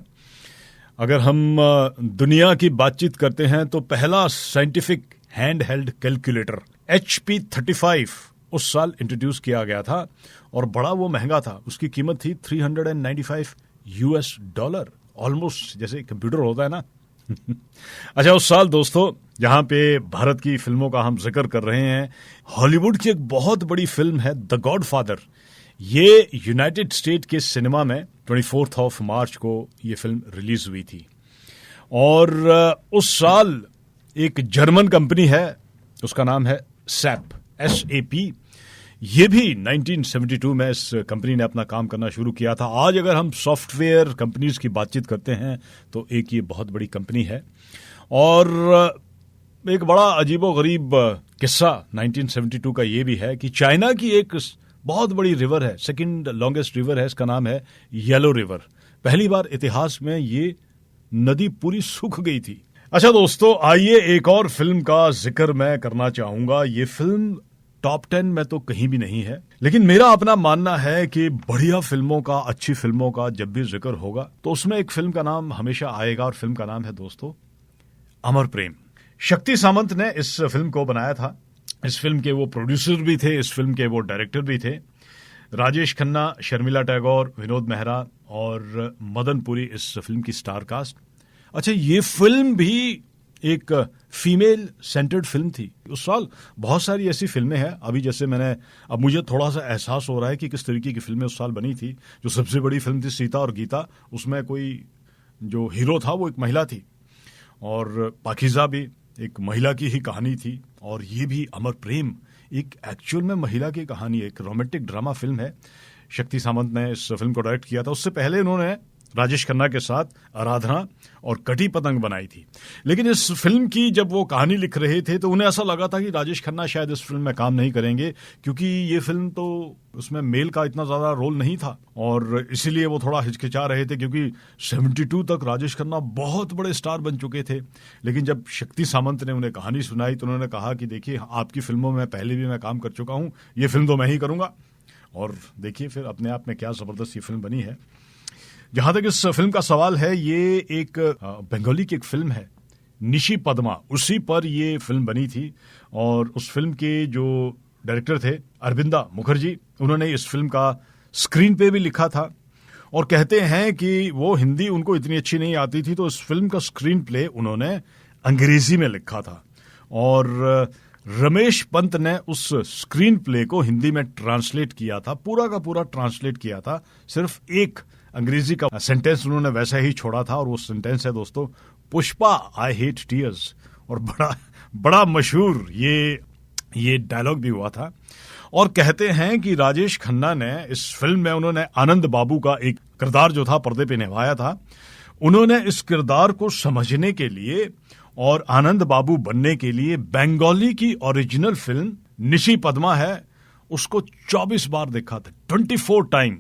अगर हम दुनिया की बातचीत करते हैं तो पहला scientific hand held calculator HP 35 उस साल इंट्रोड्यूस किया गया था और बड़ा वो महंगा था। उसकी कीमत थी $395, ऑलमोस्ट जैसे कंप्यूटर होता है ना। अच्छा, उस साल दोस्तों जहां पे भारत की फिल्मों का हम जिक्र कर रहे हैं, हॉलीवुड की एक बहुत बड़ी फिल्म है द गॉडफादर। ये यूनाइटेड स्टेट के सिनेमा में 24 मार्च को ये फिल्म रिलीज हुई थी और उस साल एक जर्मन कंपनी है, उसका नाम है SAP। ये भी 1972 में इस कंपनी ने अपना काम करना शुरू किया था। आज अगर हम सॉफ्टवेयर कंपनीज की बातचीत करते हैं तो एक ये बहुत बड़ी कंपनी है और एक बड़ा अजीबोगरीब किस्सा 1972 का ये भी है कि चाइना की एक बहुत बड़ी रिवर है, सेकंड लॉन्गेस्ट रिवर है, इसका नाम है येलो रिवर। पहली बार इतिहास में ये नदी पूरी सूख गई थी। अच्छा दोस्तों, आइए एक और फिल्म का जिक्र मैं करना चाहूंगा। ये फिल्म टॉप 10 में तो कहीं भी नहीं है, लेकिन मेरा अपना मानना है कि बढ़िया फिल्मों का, अच्छी फिल्मों का जब भी जिक्र होगा तो उसमें एक फिल्म का नाम हमेशा आएगा और फिल्म का नाम है दोस्तों अमर प्रेम। शक्ति सामंत ने इस फिल्म को बनाया था। इस फिल्म के वो प्रोड्यूसर भी थे, इस फिल्म के वो डायरेक्टर भी थे। राजेश खन्ना, शर्मिला टैगोर, विनोद मेहरा और मदन पुरी इस फिल्म की स्टार कास्ट। अच्छा, ये फिल्म भी एक फीमेल सेंटर्ड फिल्म थी। उस साल बहुत सारी ऐसी फिल्में हैं, अभी जैसे अब मुझे थोड़ा सा एहसास हो रहा है कि किस तरीके की फिल्में उस साल बनी थी। जो सबसे बड़ी फिल्म थी सीता और गीता, उसमें कोई जो हीरो था वो एक महिला थी और पाकीज़ा भी एक महिला की ही कहानी थी और ये भी अमर प्रेम एक एक्चुअल में महिला की कहानी, एक रोमांटिक ड्रामा फिल्म है। शक्ति सामंत ने इस फिल्म को डायरेक्ट किया था। उससे पहले उन्होंने राजेश खन्ना के साथ आराधना और कटी पतंग बनाई थी। लेकिन इस फिल्म की जब वो कहानी लिख रहे थे तो उन्हें ऐसा लगा था कि राजेश खन्ना शायद इस फिल्म में काम नहीं करेंगे, क्योंकि ये फिल्म तो उसमें मेल का इतना ज्यादा रोल नहीं था और इसीलिए वो थोड़ा हिचकिचा रहे थे, क्योंकि 72 तक राजेश खन्ना बहुत बड़े स्टार बन चुके थे। लेकिन जब शक्ति सामंत ने उन्हें कहानी सुनाई तो उन्होंने कहा कि देखिए, आपकी फिल्मों में पहले भी मैं काम कर चुका हूं, ये फिल्म तो मैं ही करूंगा। और देखिए फिर अपने आप में क्या जबरदस्त ये फिल्म बनी है। जहां तक इस फिल्म का सवाल है, ये एक बंगाली की एक फिल्म है, निशी पद्मा, उसी पर ये फिल्म बनी थी और उस फिल्म के जो डायरेक्टर थे अरविंदा मुखर्जी, उन्होंने इस फिल्म का स्क्रीन पे भी लिखा था और कहते हैं कि वो हिंदी उनको इतनी अच्छी नहीं आती थी तो इस फिल्म का स्क्रीन प्ले उन्होंने अंग्रेजी में लिखा था और रमेश पंत ने उस स्क्रीन प्ले को हिंदी में ट्रांसलेट किया था, पूरा का पूरा ट्रांसलेट किया था। सिर्फ एक अंग्रेजी का सेंटेंस उन्होंने वैसा ही छोड़ा था और वो सेंटेंस है दोस्तों, पुष्पा आई हेट टीयर्स। और बड़ा मशहूर ये डायलॉग भी हुआ था। और कहते हैं कि राजेश खन्ना ने इस फिल्म में उन्होंने आनंद बाबू का एक किरदार जो था पर्दे पे निभाया था। उन्होंने इस किरदार को समझने के लिए और आनंद बाबू बनने के लिए बंगाली की ओरिजिनल फिल्म निशी पद्मा है, उसको 24 बार देखा था, 24 टाइम।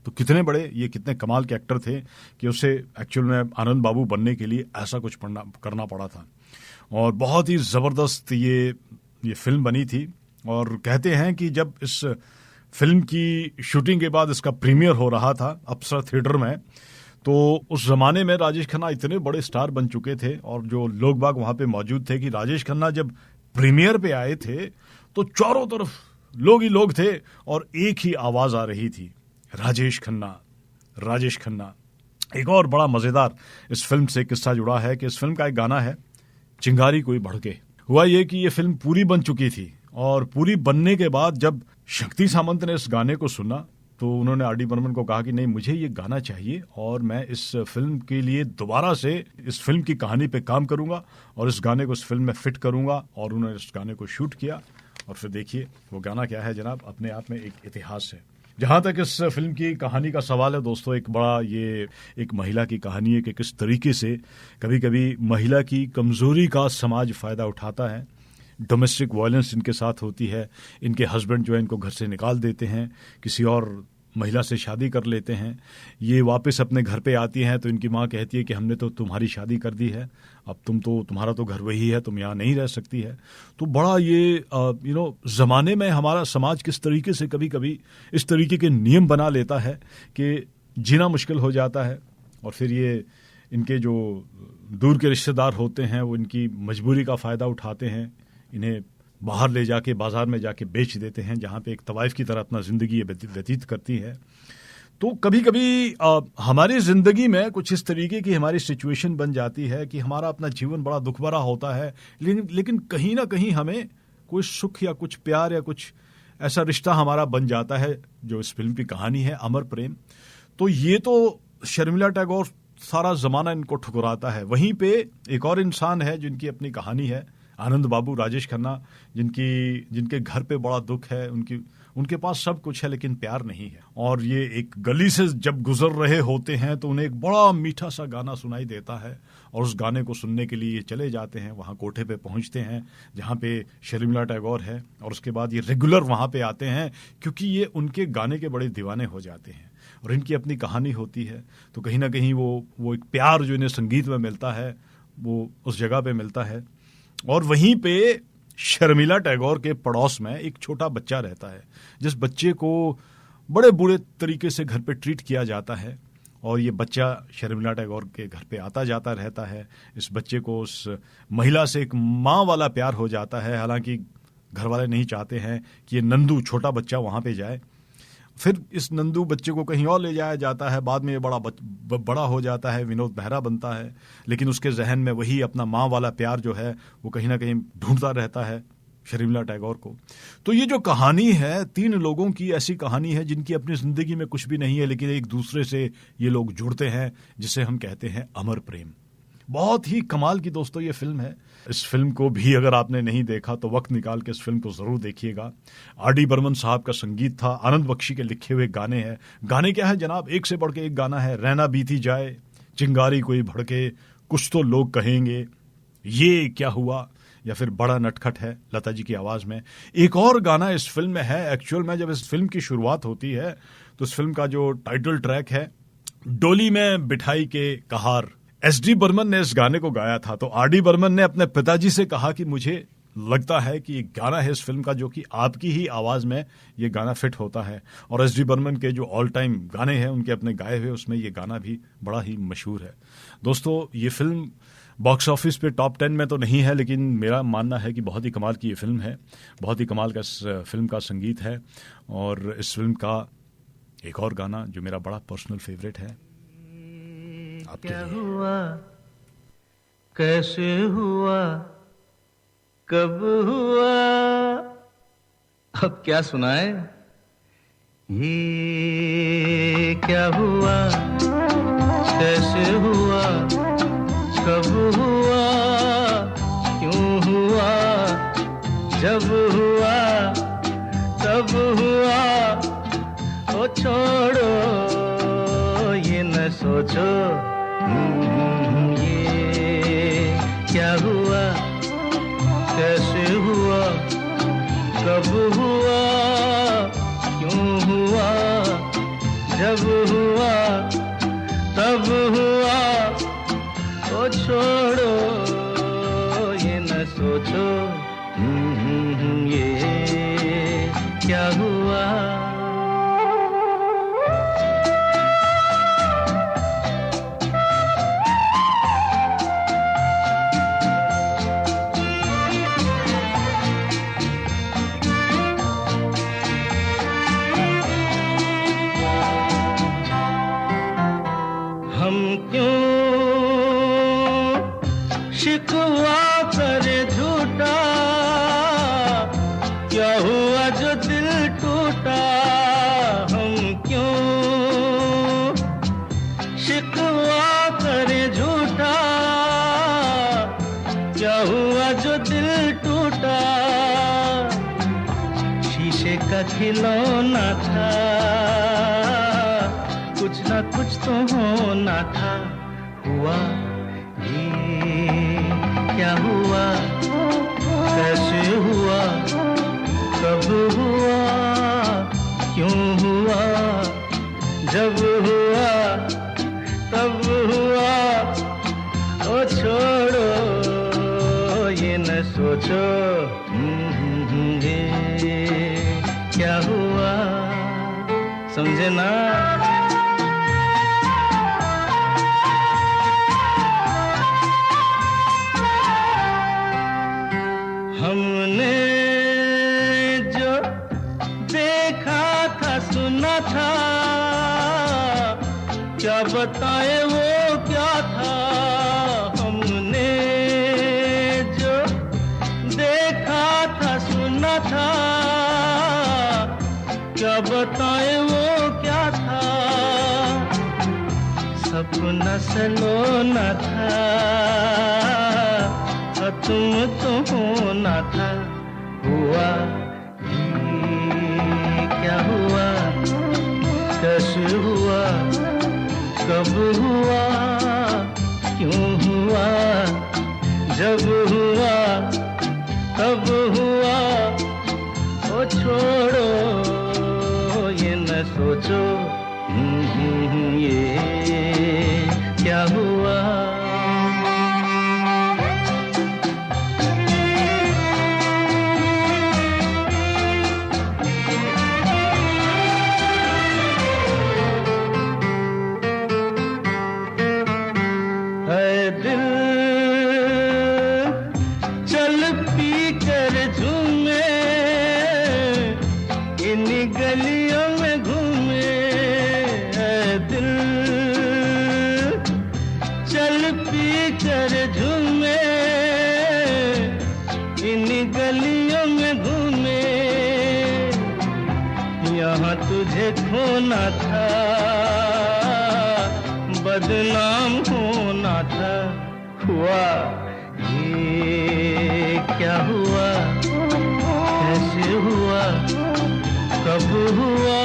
तो कितने बड़े, ये कितने कमाल के एक्टर थे कि उसे एक्चुअल में आनंद बाबू बनने के लिए ऐसा कुछ करना पड़ा था। और बहुत ही ज़बरदस्त ये फिल्म बनी थी। और कहते हैं कि जब इस फिल्म की शूटिंग के बाद इसका प्रीमियर हो रहा था अप्सरा थिएटर में, तो उस ज़माने में राजेश खन्ना इतने बड़े स्टार बन चुके थे और जो लोग बाग वहाँ पे मौजूद थे कि राजेश खन्ना जब प्रीमियर पे आए थे तो चारों तरफ लोग ही लोग थे और एक ही आवाज़ आ रही थी, राजेश खन्ना, राजेश खन्ना। एक और बड़ा मज़ेदार इस फिल्म से किस्सा जुड़ा है कि इस फिल्म का एक गाना है, चिंगारी कोई भड़के। हुआ ये कि ये फिल्म पूरी बन चुकी थी और पूरी बनने के बाद जब शक्ति सामंत ने इस गाने को सुना तो उन्होंने आर डी बर्मन को कहा कि नहीं, मुझे ये गाना चाहिए और मैं इस फिल्म के लिए दोबारा से इस फिल्म की कहानी पे काम करूंगा और इस गाने को इस फिल्म में फिट करूंगा। और उन्होंने इस गाने को शूट किया और फिर देखिए वो गाना क्या है जनाब, अपने आप में एक इतिहास है। जहां तक इस फिल्म की कहानी का सवाल है दोस्तों, एक बड़ा ये एक महिला की कहानी है कि किस तरीके से कभी कभी महिला की कमजोरी का समाज फायदा उठाता है। डोमेस्टिक वायलेंस इनके साथ होती है, इनके हस्बैंड जो है इनको घर से निकाल देते हैं, किसी और महिला से शादी कर लेते हैं, ये वापस अपने घर पे आती हैं तो इनकी माँ कहती है कि हमने तो तुम्हारी शादी कर दी है, अब तुम्हारा तो घर वही है, तुम यहाँ नहीं रह सकती है। तो बड़ा ये ज़माने में हमारा समाज किस तरीके से कभी कभी इस तरीके के नियम बना लेता है कि जीना मुश्किल हो जाता है। और फिर ये इनके जो दूर के रिश्तेदार होते हैं वो इनकी मजबूरी का फ़ायदा उठाते हैं, इन्हें बाहर ले जाके बाजार में जाके बेच देते हैं, जहाँ पे एक तवाइफ की तरह अपना ज़िंदगी व्यतीत करती है। तो कभी कभी हमारी ज़िंदगी में कुछ इस तरीके की हमारी सिचुएशन बन जाती है कि हमारा अपना जीवन बड़ा दुख भरा होता है, लेकिन कहीं ना कहीं हमें कोई सुख या कुछ प्यार या कुछ ऐसा रिश्ता हमारा बन जाता है, जो इस फिल्म की कहानी है अमर प्रेम। तो ये तो शर्मिला टैगोर सारा ज़माना इनको ठुकराता है। वहीं पे एक और इंसान है जिनकी अपनी कहानी है, आनंद बाबू, राजेश खन्ना, जिनके घर पे बड़ा दुख है, उनके पास सब कुछ है लेकिन प्यार नहीं है। और ये एक गली से जब गुजर रहे होते हैं तो उन्हें एक बड़ा मीठा सा गाना सुनाई देता है और उस गाने को सुनने के लिए ये चले जाते हैं, वहाँ कोठे पे पहुँचते हैं जहाँ पे शर्मिला टैगोर है। और उसके बाद ये रेगुलर वहाँ पे आते हैं क्योंकि ये उनके गाने के बड़े दीवाने हो जाते हैं और इनकी अपनी कहानी होती है। तो कहीं ना कहीं वो एक प्यार जो इन्हें संगीत में मिलता है वो उस जगह पे मिलता है। और वहीं पे शर्मिला टैगोर के पड़ोस में एक छोटा बच्चा रहता है, जिस बच्चे को बड़े बुरे तरीके से घर पे ट्रीट किया जाता है और ये बच्चा शर्मिला टैगोर के घर पे आता जाता रहता है। इस बच्चे को उस महिला से एक माँ वाला प्यार हो जाता है, हालांकि घर वाले नहीं चाहते हैं कि ये नंदू छोटा बच्चा वहाँ पे जाए। फिर इस नंदू बच्चे को कहीं और ले जाया जाता है, बाद में ये बड़ा हो जाता है, विनोद मेहरा बनता है, लेकिन उसके जहन में वही अपना माँ वाला प्यार जो है वो कहीं ना कहीं ढूंढता रहता है शर्मिला टैगोर को। तो ये जो कहानी है, 3 लोगों की ऐसी कहानी है जिनकी अपनी जिंदगी में कुछ भी नहीं है लेकिन एक दूसरे से ये लोग जुड़ते हैं, जिसे हम कहते हैं अमर प्रेम। बहुत ही कमाल की दोस्तों ये फिल्म है। इस फिल्म को भी अगर आपने नहीं देखा तो वक्त निकाल के इस फिल्म को जरूर देखिएगा। आर डी बर्मन साहब का संगीत था, आनंद बख्शी के लिखे हुए गाने हैं। गाने क्या है जनाब, एक से बढ़ के एक गाना है। रहना बीती जाए, चिंगारी कोई भड़के, कुछ तो लोग कहेंगे, ये क्या हुआ, या फिर बड़ा नटखट है, लता जी की आवाज में। एक और गाना इस फिल्म में है। एक्चुअल में जब इस फिल्म की शुरुआत होती है तो इस फिल्म का जो टाइटल ट्रैक है, डोली में बिठाई के कहार, एस.डी. बर्मन ने इस गाने को गाया था। तो आर.डी. बर्मन ने अपने पिताजी से कहा कि मुझे लगता है कि ये गाना है इस फिल्म का जो कि आपकी ही आवाज़ में ये गाना फिट होता है। और एस.डी. बर्मन के जो ऑल टाइम गाने हैं उनके अपने गाए हुए, उसमें ये गाना भी बड़ा ही मशहूर है। दोस्तों ये फिल्म बॉक्स ऑफिस पे टॉप 10 में तो नहीं है, लेकिन मेरा मानना है कि बहुत ही कमाल की ये फिल्म है। बहुत ही कमाल का इस फिल्म का संगीत है। और इस फिल्म का एक और गाना जो मेरा बड़ा पर्सनल फेवरेट है, क्या हुआ, कैसे हुआ, कब हुआ, अब क्या सुनाए। ये क्या हुआ, कैसे हुआ, कब हुआ, क्यों हुआ, जब हुआ तब हुआ। ओ छोड़ो ये न सोचो, जब हुआ क्यों हुआ, जब हुआ तब हुआ, ओ छोड़ो ये न सोचो ये क्या हुआ। हम क्यों शिकवा करे झूठा, क्या हुआ जो दिल टूटा। हम क्यों शिकवा करे झूठा, क्या हुआ जो दिल टूटा। शीशे का खिलौना था, कुछ ना कुछ तो होना था। हुआ ये क्या हुआ, कैसे हुआ, कब हुआ, क्यों हुआ, जब हुआ तब हुआ, ओ छोड़ो ये न सोचो ये क्या हुआ। समझे ना। हमने जो देखा था सुना था, क्या बताए वो क्या था। हमने जो देखा था सुना था, क्या बताए वो क्या था। सपना सलोना था, तुम तो होना था। हुआ ये क्या हुआ, कैसे हुआ, कब हुआ, क्यों हुआ, जब हुआ तब हुआ, ओ छोड़ो ये न सोचो ये क्या हुआ। गलियों में घूमे दिल, चल पी कर झूमे, इन गलियों में घूमे। यहाँ तुझे खोना था, बदनाम होना था। हुआ ये क्या हुआ, कैसे हुआ, कब हुआ,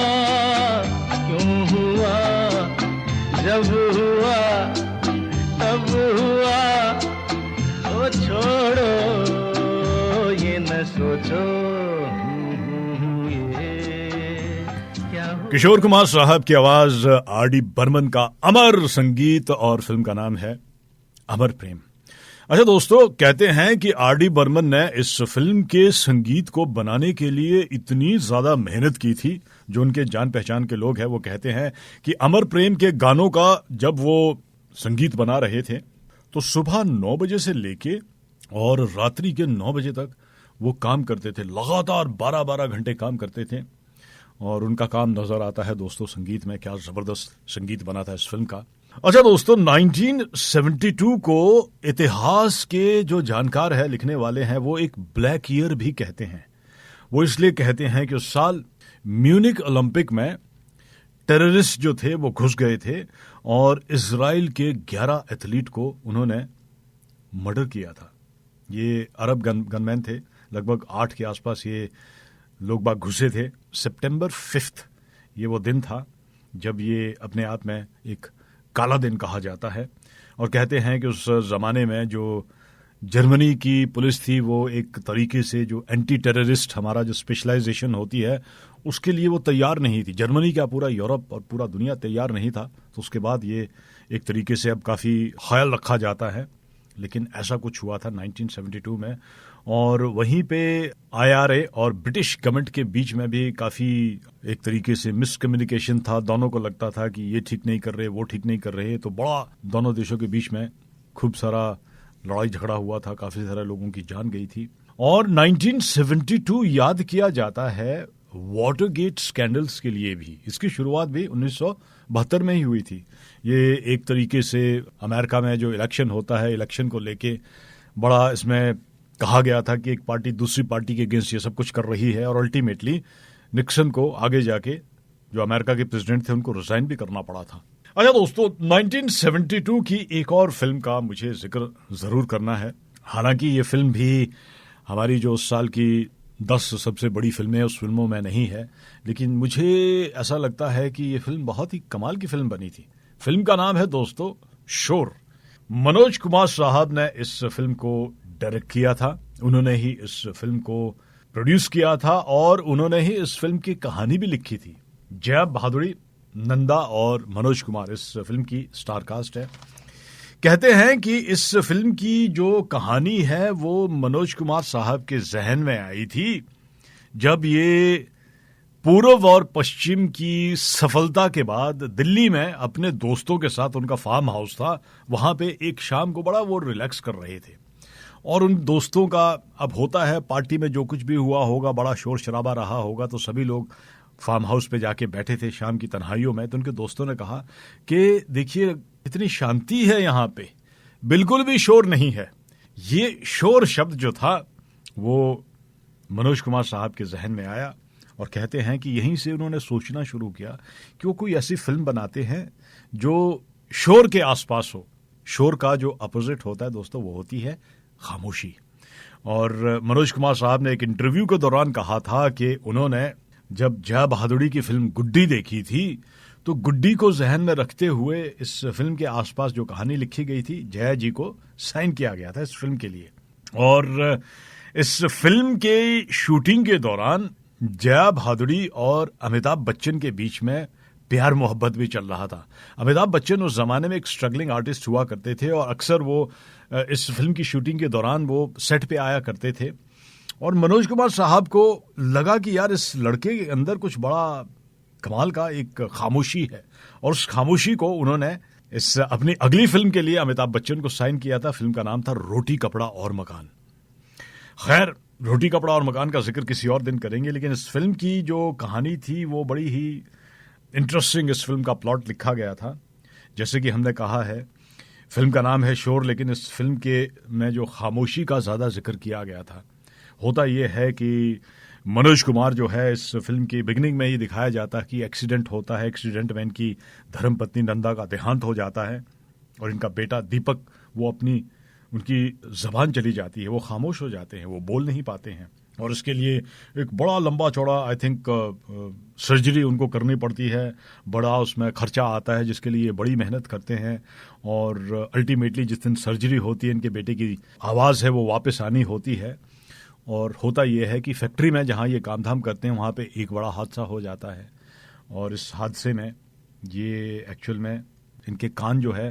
क्यों हुआ, जब हुआ तब हुआ, ओ छोड़ो ये न सोचो ये क्या हुआ। किशोर कुमार साहब की आवाज, आर.डी. बर्मन का अमर संगीत और फिल्म का नाम है अमर प्रेम। अच्छा दोस्तों, कहते हैं कि आर.डी. बर्मन ने इस फिल्म के संगीत को बनाने के लिए इतनी ज्यादा मेहनत की थी। जो उनके जान पहचान के लोग हैं वो कहते हैं कि अमर प्रेम के गानों का जब वो संगीत बना रहे थे तो सुबह 9 बजे से लेके और रात्रि के 9 बजे तक वो काम करते थे। लगातार 12-12 घंटे काम करते थे और उनका काम नजर आता है दोस्तों संगीत में। क्या जबरदस्त संगीत बना था इस फिल्म का। अच्छा दोस्तों, 1972 को इतिहास के जो जानकार है, लिखने वाले हैं, वो एक ब्लैक ईयर भी कहते हैं। वो इसलिए कहते हैं कि उस साल म्यूनिक ओलंपिक में टेररिस्ट जो थे वो घुस गए थे और इजराइल के 11 एथलीट को उन्होंने मर्डर किया था। ये अरब गनमैन थे, लगभग 8 के आसपास ये लोग बाग घुसे थे। सितंबर 5 ये वो दिन था जब ये अपने आप में एक काला दिन कहा जाता है। और कहते हैं कि उस जमाने में जो जर्मनी की पुलिस थी वो एक तरीके से जो एंटी टेररिस्ट हमारा जो स्पेशलाइजेशन होती है उसके लिए वो तैयार नहीं थी। जर्मनी क्या पूरा यूरोप और पूरा दुनिया तैयार नहीं था। तो उसके बाद ये एक तरीके से अब काफ़ी ख्याल रखा जाता है, लेकिन ऐसा कुछ हुआ था 1972 में। और वहीं पे IRA और ब्रिटिश गवर्नमेंट के बीच में भी काफ़ी एक तरीके से मिसकम्युनिकेशन था। दोनों को लगता था कि ये ठीक नहीं कर रहे, वो ठीक नहीं कर रहे। तो बड़ा दोनों देशों के बीच में खूब सारा लड़ाई झगड़ा हुआ था, काफ़ी सारे लोगों की जान गई थी। और 1972 याद किया जाता है वाटरगेट स्कैंडल्स के लिए भी। इसकी शुरुआत भी 1972 में ही हुई थी। ये एक तरीके से अमेरिका में जो इलेक्शन होता है, इलेक्शन को लेके बड़ा इसमें कहा गया था कि एक पार्टी दूसरी पार्टी के अगेंस्ट ये सब कुछ कर रही है, और अल्टीमेटली निक्सन को आगे जाके जो अमेरिका के प्रेसिडेंट थे उनको रिजाइन भी करना पड़ा था। अच्छा दोस्तों, 1972 की एक और फिल्म का मुझे जिक्र जरूर करना है। हालांकि ये फिल्म भी हमारी जो उस साल की 10 सबसे बड़ी फिल्में उस फिल्मों में नहीं है, लेकिन मुझे ऐसा लगता है कि ये फिल्म बहुत ही कमाल की फिल्म बनी थी। फिल्म का नाम है दोस्तों शोर। मनोज कुमार साहब ने इस फिल्म को डायरेक्ट किया था, उन्होंने ही इस फिल्म को प्रोड्यूस किया था और उन्होंने ही इस फिल्म की कहानी भी लिखी थी। जया भादुड़ी, नंदा और मनोज कुमार इस फिल्म की स्टार कास्ट है। कहते हैं कि इस फिल्म की जो कहानी है वो मनोज कुमार साहब के जहन में आई थी जब ये पूर्व और पश्चिम की सफलता के बाद दिल्ली में अपने दोस्तों के साथ, उनका फार्म हाउस था, वहां पे एक शाम को बड़ा वो रिलैक्स कर रहे थे। और उन दोस्तों का अब होता है पार्टी में जो कुछ भी हुआ होगा, बड़ा शोर शराबा रहा होगा, तो सभी लोग फार्म हाउस पे जाके बैठे थे शाम की तन्हाइयों में। तो उनके दोस्तों ने कहा कि देखिए इतनी शांति है यहाँ पे, बिल्कुल भी शोर नहीं है। ये शोर शब्द जो था वो मनोज कुमार साहब के जहन में आया और कहते हैं कि यहीं से उन्होंने सोचना शुरू किया कि वो कोई ऐसी फिल्म बनाते हैं जो शोर के आसपास हो। शोर का जो अपोजिट होता है दोस्तों वो होती है खामोशी। और मनोज कुमार साहब ने एक इंटरव्यू के दौरान कहा था कि उन्होंने जब जया बहादुरी की फिल्म गुड्डी देखी थी तो गुड्डी को जहन में रखते हुए इस फिल्म के आसपास जो कहानी लिखी गई थी, जया जी को साइन किया गया था इस फिल्म के लिए। और इस फिल्म के शूटिंग के दौरान जया भादुड़ी और अमिताभ बच्चन के बीच में प्यार मोहब्बत भी चल रहा था। अमिताभ बच्चन उस जमाने में एक स्ट्रगलिंग आर्टिस्ट हुआ करते थे और अक्सर वो इस फिल्म की शूटिंग के दौरान वो सेट पे आया करते थे। और मनोज कुमार साहब को लगा कि यार इस लड़के के अंदर कुछ बड़ा कमाल का एक खामोशी है, और उस खामोशी को उन्होंने इस अपनी अगली फिल्म के लिए अमिताभ बच्चन को साइन किया था। फिल्म का नाम था रोटी कपड़ा और मकान। खैर, रोटी कपड़ा और मकान का जिक्र किसी और दिन करेंगे, लेकिन इस फिल्म की जो कहानी थी वो बड़ी ही इंटरेस्टिंग इस फिल्म का प्लॉट लिखा गया था। जैसे कि हमने कहा है फिल्म का नाम है शोर, लेकिन इस फिल्म के में जो खामोशी का ज़्यादा जिक्र किया गया था। होता यह है कि मनोज कुमार जो है इस फिल्म की बिगिनिंग में ही दिखाया जाता है कि एक्सीडेंट होता है, एक्सीडेंट में इनकी धर्मपत्नी नंदा का देहांत हो जाता है और इनका बेटा दीपक वो उनकी जबान चली जाती है, वो खामोश हो जाते हैं, वो बोल नहीं पाते हैं। और इसके लिए एक बड़ा लंबा चौड़ा आई थिंक सर्जरी उनको करनी पड़ती है, बड़ा उसमें खर्चा आता है जिसके लिए बड़ी मेहनत करते हैं। और अल्टीमेटली जिस दिन सर्जरी होती है इनके बेटे की आवाज़ है वो वापस आनी होती है। और होता यह है कि फैक्ट्री में जहाँ ये काम धाम करते हैं वहाँ पे एक बड़ा हादसा हो जाता है और इस हादसे में ये एक्चुअल में इनके कान जो है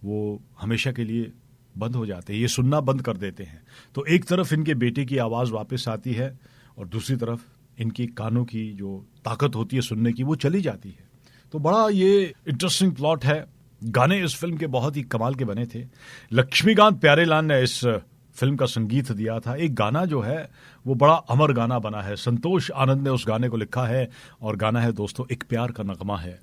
वो हमेशा के लिए बंद हो जाते हैं, ये सुनना बंद कर देते हैं। तो एक तरफ इनके बेटे की आवाज़ वापस आती है और दूसरी तरफ इनकी कानों की जो ताकत होती है सुनने की वो चली जाती है। तो बड़ा ये इंटरेस्टिंग प्लॉट है। गाने इस फिल्म के बहुत ही कमाल के बने थे। लक्ष्मीकांत प्यारेलाल ने इस फिल्म का संगीत दिया था। एक गाना जो है वो बड़ा अमर गाना बना है, संतोष आनंद ने उस गाने को लिखा है और गाना है दोस्तों एक प्यार का नगमा है,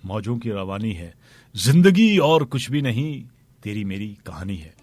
मौजों की रवानी है, जिंदगी और कुछ भी नहीं, तेरी मेरी कहानी है।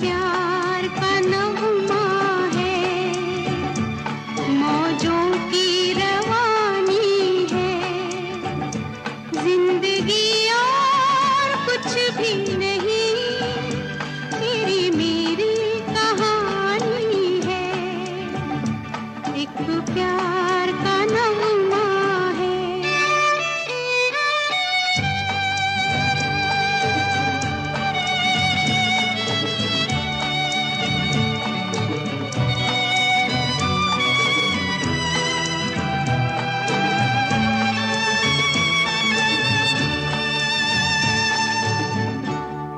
प्यार का नगमा है, मौजों की रवानी है, जिंदगी और कुछ भी नहीं, तेरी मेरी कहानी है, एक प्यार का नगमा है।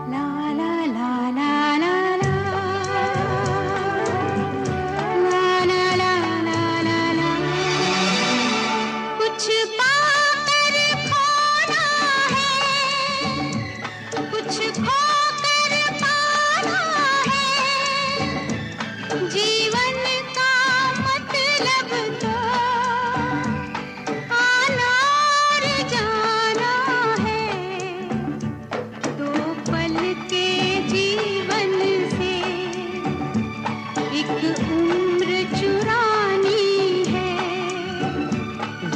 ला ला ला ला ला ला, ला ला ला ला ला, कुछ पाकर खोना है, कुछ खोकर पाना है, जीवन का मतलब तो आना और जाना है, दो पल के जीवन से एक उम्र चुरानी है,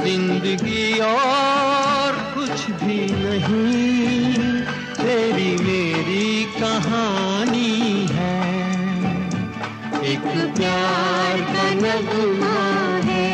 जिंदगी और कुछ भी नहीं, तेरी मेरी कहानी है, एक प्यार का नगमा है।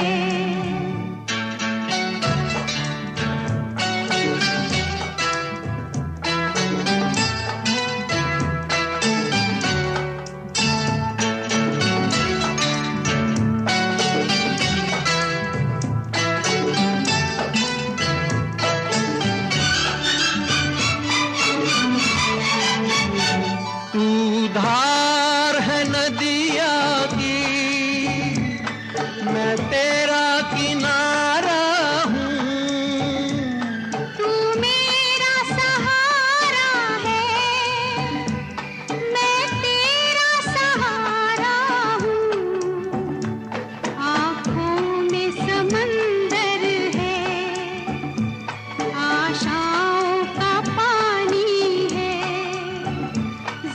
तू धार है नदिया की, मैं तेरा किनारा हूँ, तू मेरा सहारा है, मैं तेरा सहारा हूँ, आँखों में समंदर है, आशाओं का पानी है,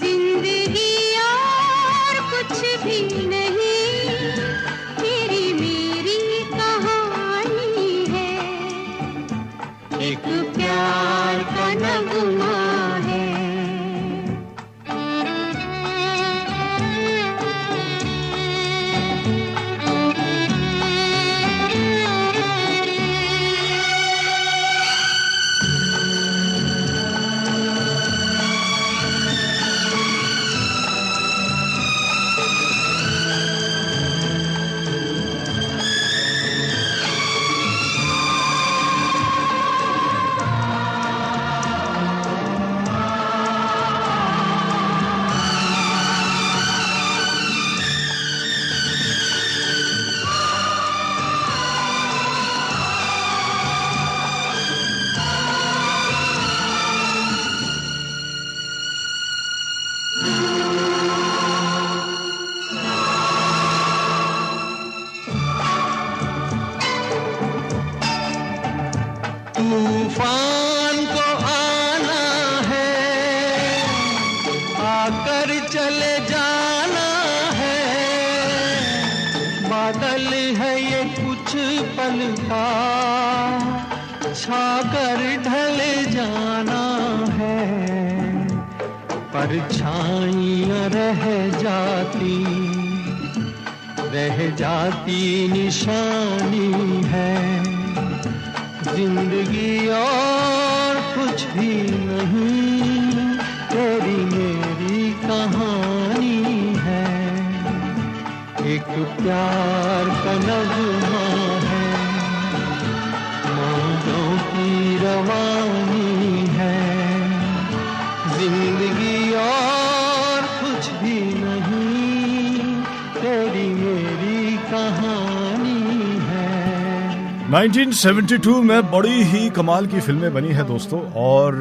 जिंदगी और कुछ भी नहीं, तेरी मेरी कहानी है, एक प्यार का नगमा है। तूफान को आना है, आकर चले जाना है, बादल है ये कुछ पल का, छाकर ढले जाना है, परछाइयाँ रह जाती निशानी है, जिंदगी और कुछ भी नहीं, तेरी मेरी कहानी है, एक प्यार का नगमा है, मौजों की रवानी है, जिंदगी और कुछ भी नहीं, तेरी मेरी कहानी है। 1972 में बड़ी ही कमाल की फिल्में बनी है दोस्तों, और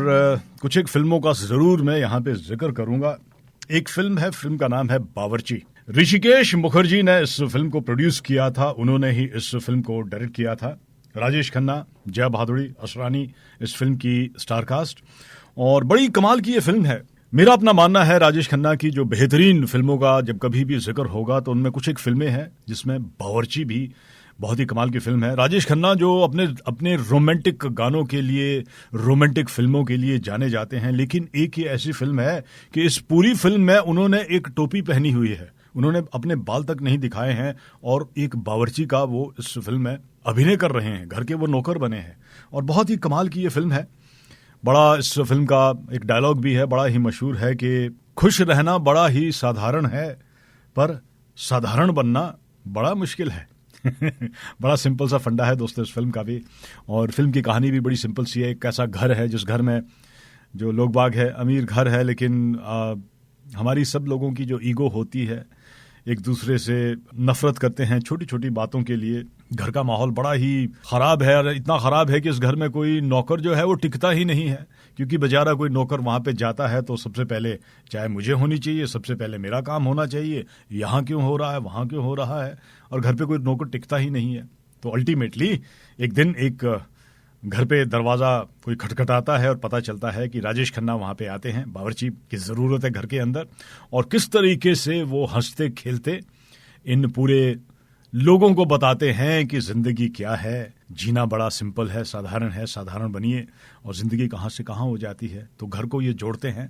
कुछ एक फिल्मों का जरूर मैं यहाँ पे जिक्र करूंगा। एक फिल्म है, फिल्म का नाम है बावर्ची। ऋषिकेश मुखर्जी ने इस फिल्म को प्रोड्यूस किया था, उन्होंने ही इस फिल्म को डायरेक्ट किया था। राजेश खन्ना, जया भादुड़ी, असरानी इस फिल्म की स्टार कास्ट, और बड़ी कमाल की ये फिल्म है। मेरा अपना मानना है राजेश खन्ना की जो बेहतरीन फिल्मों का जब कभी भी जिक्र होगा तो उनमें कुछ एक फिल्में हैं जिसमें बावर्ची भी बहुत ही कमाल की फिल्म है। राजेश खन्ना जो अपने रोमांटिक गानों के लिए, रोमांटिक फिल्मों के लिए जाने जाते हैं, लेकिन एक ही ऐसी फिल्म है कि इस पूरी फिल्म में उन्होंने एक टोपी पहनी हुई है, उन्होंने अपने बाल तक नहीं दिखाए हैं और एक बावर्ची का वो इस फिल्म में अभिनय कर रहे हैं, घर के वो नौकर बने हैं और बहुत ही कमाल की ये फिल्म है। बड़ा इस फिल्म का एक डायलॉग भी है, बड़ा ही मशहूर है कि खुश रहना बड़ा ही साधारण है पर साधारण बनना बड़ा मुश्किल है। बड़ा सिंपल सा फंडा है दोस्तों इस फिल्म का भी, और फिल्म की कहानी भी बड़ी सिंपल सी है। एक ऐसा घर है जिस घर में जो लोग बाग है, अमीर घर है, लेकिन हमारी सब लोगों की जो ईगो होती है, एक दूसरे से नफरत करते हैं छोटी छोटी बातों के लिए। घर का माहौल बड़ा ही खराब है और इतना खराब है कि इस घर में कोई नौकर जो है वो टिकता ही नहीं है, क्योंकि बेचारा कोई नौकर वहां पे जाता है तो सबसे पहले चाय मुझे होनी चाहिए, सबसे पहले मेरा काम होना चाहिए, यहाँ क्यों हो रहा है, वहाँ क्यों हो रहा है, और घर पे कोई नौकर टिकता ही नहीं है। तो अल्टीमेटली एक दिन एक घर पे दरवाजा कोई खटखटाता है और पता चलता है कि राजेश खन्ना वहां पे आते हैं, बावर्ची की जरूरत है घर के अंदर, और किस तरीके से वो हंसते खेलते इन पूरे लोगों को बताते हैं कि जिंदगी क्या है, जीना बड़ा सिंपल है, साधारण बनिए, और जिंदगी कहाँ से कहाँ हो जाती है। तो घर को ये जोड़ते हैं।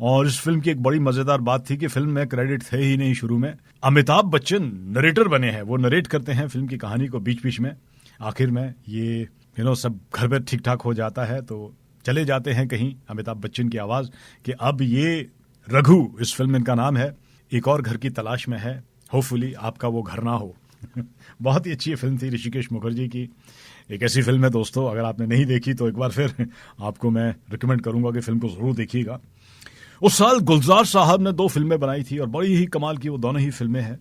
और इस फिल्म की एक बड़ी मजेदार बात थी कि फिल्म में क्रेडिट थे ही नहीं शुरू में, अमिताभ बच्चन नरेटर बने हैं, वो नरेट करते हैं फिल्म की कहानी को बीच बीच में। आखिर में ये सब घर में ठीक ठाक हो जाता है तो चले जाते हैं कहीं अमिताभ बच्चन की आवाज कि अब ये रघु, इस फिल्म इनका नाम है, एक और घर की तलाश में है, होपफुली आपका वो घर ना हो। बहुत ही अच्छी फिल्म थी ऋषिकेश मुखर्जी की। एक ऐसी फिल्म है दोस्तों, अगर आपने नहीं देखी तो एक बार फिर आपको मैं रिकमेंड करूंगा कि फिल्म को जरूर देखिएगा। उस साल गुलजार साहब ने 2 फिल्में बनाई थी और बड़ी ही कमाल की वो दोनों ही फिल्में हैं।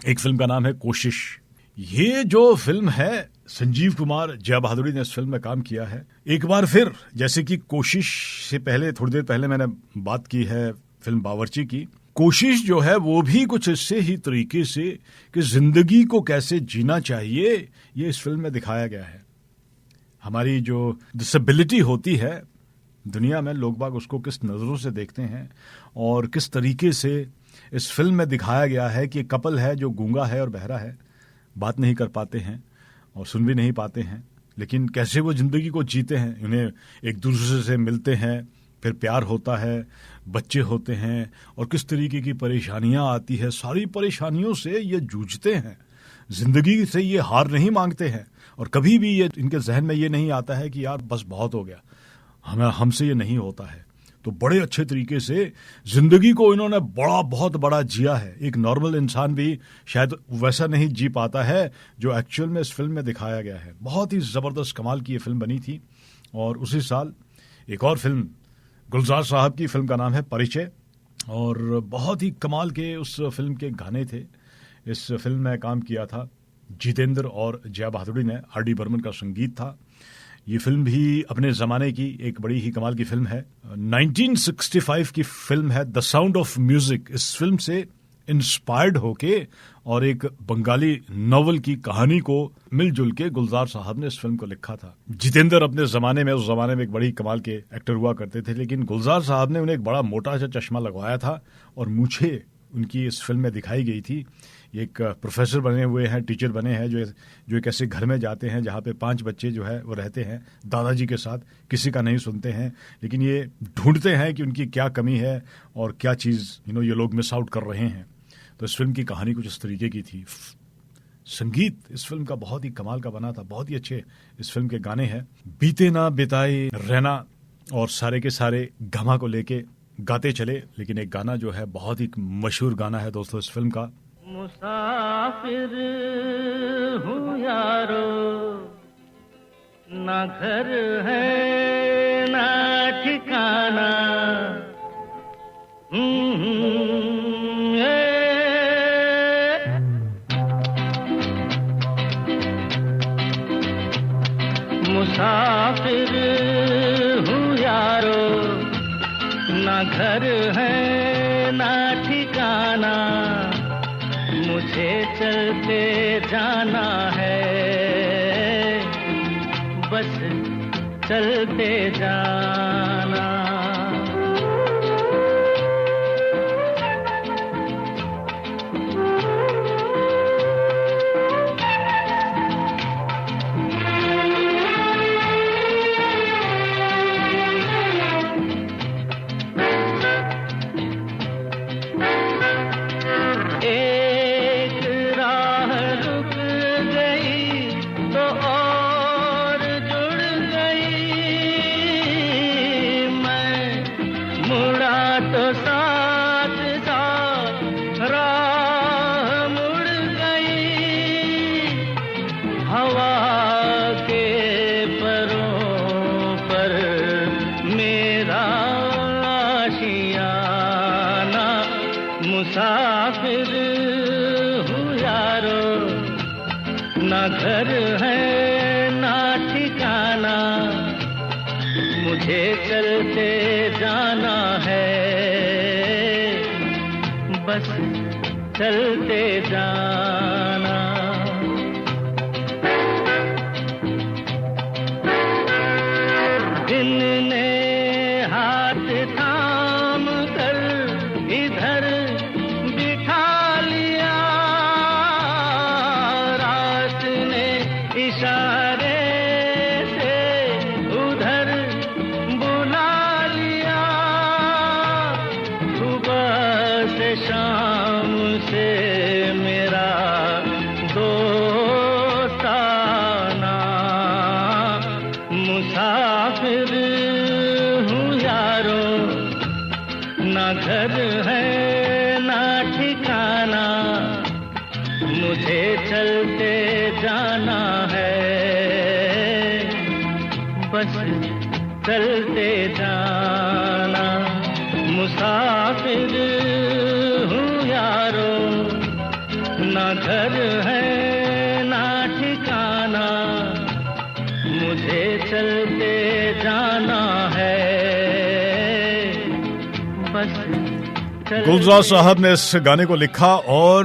एक फिल्म का नाम है कोशिश। ये जो फिल्म है, संजीव कुमार, जया बहादुरी ने इस फिल्म में काम किया है। एक बार फिर, जैसे कि कोशिश से पहले, थोड़ी देर पहले मैंने बात की है फिल्म बावर्ची की, कोशिश जो है वो भी कुछ इससे ही तरीके से कि जिंदगी को कैसे जीना चाहिए ये इस फिल्म में दिखाया गया है। हमारी जो डिसेबिलिटी होती है दुनिया में, लोग बाग उसको किस नजरों से देखते हैं और किस तरीके से इस फिल्म में दिखाया गया है कि कपल है जो गूंगा है और बहरा है, बात नहीं कर पाते हैं और सुन भी नहीं पाते हैं, लेकिन कैसे वो जिंदगी को जीते हैं। उन्हें एक दूसरे से मिलते हैं, फिर प्यार होता है, बच्चे होते हैं, और किस तरीके की परेशानियां आती है, सारी परेशानियों से ये जूझते हैं, जिंदगी से ये हार नहीं मांगते हैं, और कभी भी ये इनके जहन में ये नहीं आता है कि यार बस बहुत हो गया, हमसे ये नहीं होता है। तो बड़े अच्छे तरीके से जिंदगी को इन्होंने बहुत बड़ा जिया है। एक नॉर्मल इंसान भी शायद वैसा नहीं जी पाता है जो एक्चुअल में इस फिल्म में दिखाया गया है। बहुत ही जबरदस्त कमाल की ये फिल्म बनी थी। और उसी साल एक और फिल्म गुलजार साहब की, फिल्म का नाम है परिचय, और बहुत ही कमाल के उस फिल्म के गाने थे। इस फिल्म में काम किया था जितेंद्र और जया बहादुरी ने, आर.डी. बर्मन का संगीत था। ये फिल्म भी अपने जमाने की एक बड़ी ही कमाल की फिल्म है। 1965 की फिल्म है द साउंड ऑफ म्यूजिक। इस फिल्म से इंस्पायर्ड होके और एक बंगाली नॉवल की कहानी को मिलजुल के गुलजार साहब ने इस फिल्म को लिखा था। जितेंद्र अपने जमाने में, उस जमाने में एक बड़ी कमाल के एक्टर हुआ करते थे, लेकिन गुलजार साहब ने उन्हें एक बड़ा मोटा सा चश्मा लगवाया था और मूछें उनकी इस फिल्म में दिखाई गई थी। एक प्रोफेसर बने हुए हैं, टीचर बने हैं, जो एक ऐसे घर में जाते हैं जहाँ पे 5 बच्चे जो है वो रहते हैं दादाजी के साथ, किसी का नहीं सुनते हैं, लेकिन ये ढूंढते हैं कि उनकी क्या कमी है और क्या चीज़ ये लोग मिस आउट कर रहे हैं। तो इस फिल्म की कहानी कुछ इस तरीके की थी। संगीत इस फिल्म का बहुत ही कमाल का बना था, बहुत ही अच्छे इस फिल्म के गाने हैं। बीते ना बिताए रहना और सारे के सारे घमा को लेके गाते चले, लेकिन एक गाना जो है बहुत ही मशहूर गाना है दोस्तों इस फिल्म का। मुसाफिर हूँ यारो, ना घर है ना ठिकाना, मुसाफिर हूँ यारो, ना घर है ना ठिकाना, मुझे चलते जाना है, बस चलते जाना। मुसाफिर हूँ यारो, ना घर है ना ठिकाना, मुझे चलते जाना है, बस चलते जाना। दिल ने हाथ थाम कर इधर बिठा लिया, रात ने इशारे से उधर बुला लिया, सुबह से शाम से मेरा दोस्ताना, मुसाफिर हूँ यारो, ना घर है ना ठिकाना, मुझे चलते जाना है, बस चलते जाना। मुसाफिर हूँ यारो, ना घर है ना ठिकाना, मुझे चलते जाना है, बस चलते। गुलजार साहब ने इस गाने को लिखा और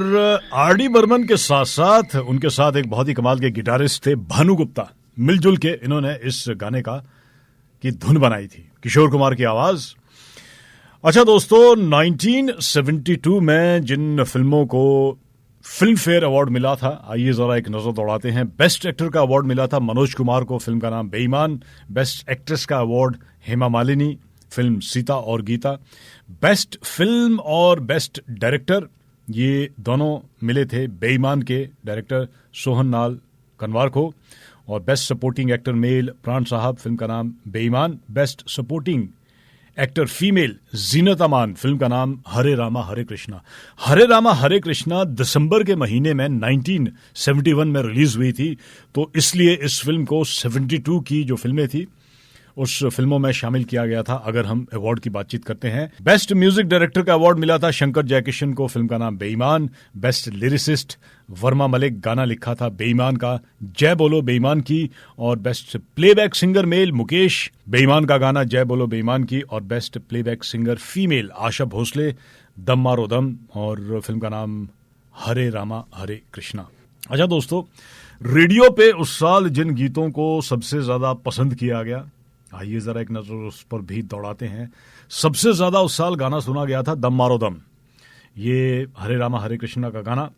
आर.डी. बर्मन के साथ साथ उनके साथ एक बहुत ही कमाल के गिटारिस्ट थे भानु गुप्ता, मिलजुल के इन्होंने इस गाने की धुन बनाई थी। किशोर कुमार की आवाज। अच्छा दोस्तों, 1972 में जिन फिल्मों को फिल्म फेयर अवार्ड मिला था, आइए जरा एक नजर दौड़ाते हैं। बेस्ट एक्टर का अवार्ड मिला था मनोज कुमार को, फिल्म का नाम बेईमान। बेस्ट एक्ट्रेस का अवार्ड हेमा मालिनी, फिल्म सीता और गीता। बेस्ट फिल्म और बेस्ट डायरेक्टर ये दोनों मिले थे बेईमान के डायरेक्टर सोहन लाल कनवार को, और बेस्ट सपोर्टिंग एक्टर मेल प्राण साहब, फिल्म का नाम बेईमान। Best supporting actor female Zeenat Aman, film का नाम हरे रामा हरे कृष्णा। हरे रामा हरे कृष्णा दिसंबर के महीने में 1971 में रिलीज हुई थी, तो इसलिए इस फिल्म को 72 की जो फिल्में थी उस फिल्मों में शामिल किया गया था। अगर हम अवार्ड की बातचीत करते हैं, बेस्ट म्यूजिक डायरेक्टर का अवार्ड मिला था शंकर जयकिशन को, फिल्म का नाम बेईमान। बेस्ट लिरिसिस्ट वर्मा मलिक, गाना लिखा था बेईमान का जय बोलो बेईमान की। और best playback singer male Mukesh, बेईमान का गाना जय बोलो बेईमान की। और best playback singer female Asha Bhosle, दम मारो दम, और फिल्म का नाम हरे रामा हरे कृष्णा। अच्छा दोस्तों, रेडियो पे उस साल जिन गीतों को सबसे ज्यादा पसंद किया गया, आइए जरा एक नजर उस पर भी दौड़ाते हैं। सबसे ज्यादा उस साल गाना सुना गया था दम मारो दम, ये हरे रामा हरे कृष्णा का गाना।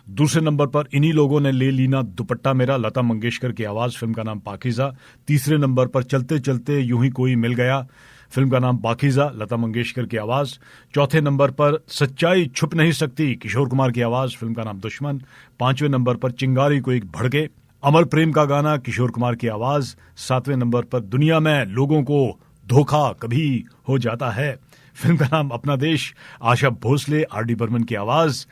दूसरे नंबर पर इन्हीं लोगों ने ले लीना दुपट्टा मेरा, लता मंगेशकर की आवाज, फिल्म का नाम पाकीज़ा। तीसरे नंबर पर चलते चलते यूं ही कोई मिल गया, फिल्म का नाम पाकीज़ा, लता मंगेशकर की आवाज। चौथे नंबर पर सच्चाई छुप नहीं सकती, किशोर कुमार की आवाज, फिल्म का नाम दुश्मन। पांचवें नंबर पर चिंगारी को एक भड़के, अमर प्रेम का गाना, किशोर कुमार की आवाज। सातवें नंबर पर दुनिया में लोगों को धोखा कभी हो जाता है, फिल्म का नाम अपना देश, आशा भोसले, आर.डी. बर्मन की आवाज।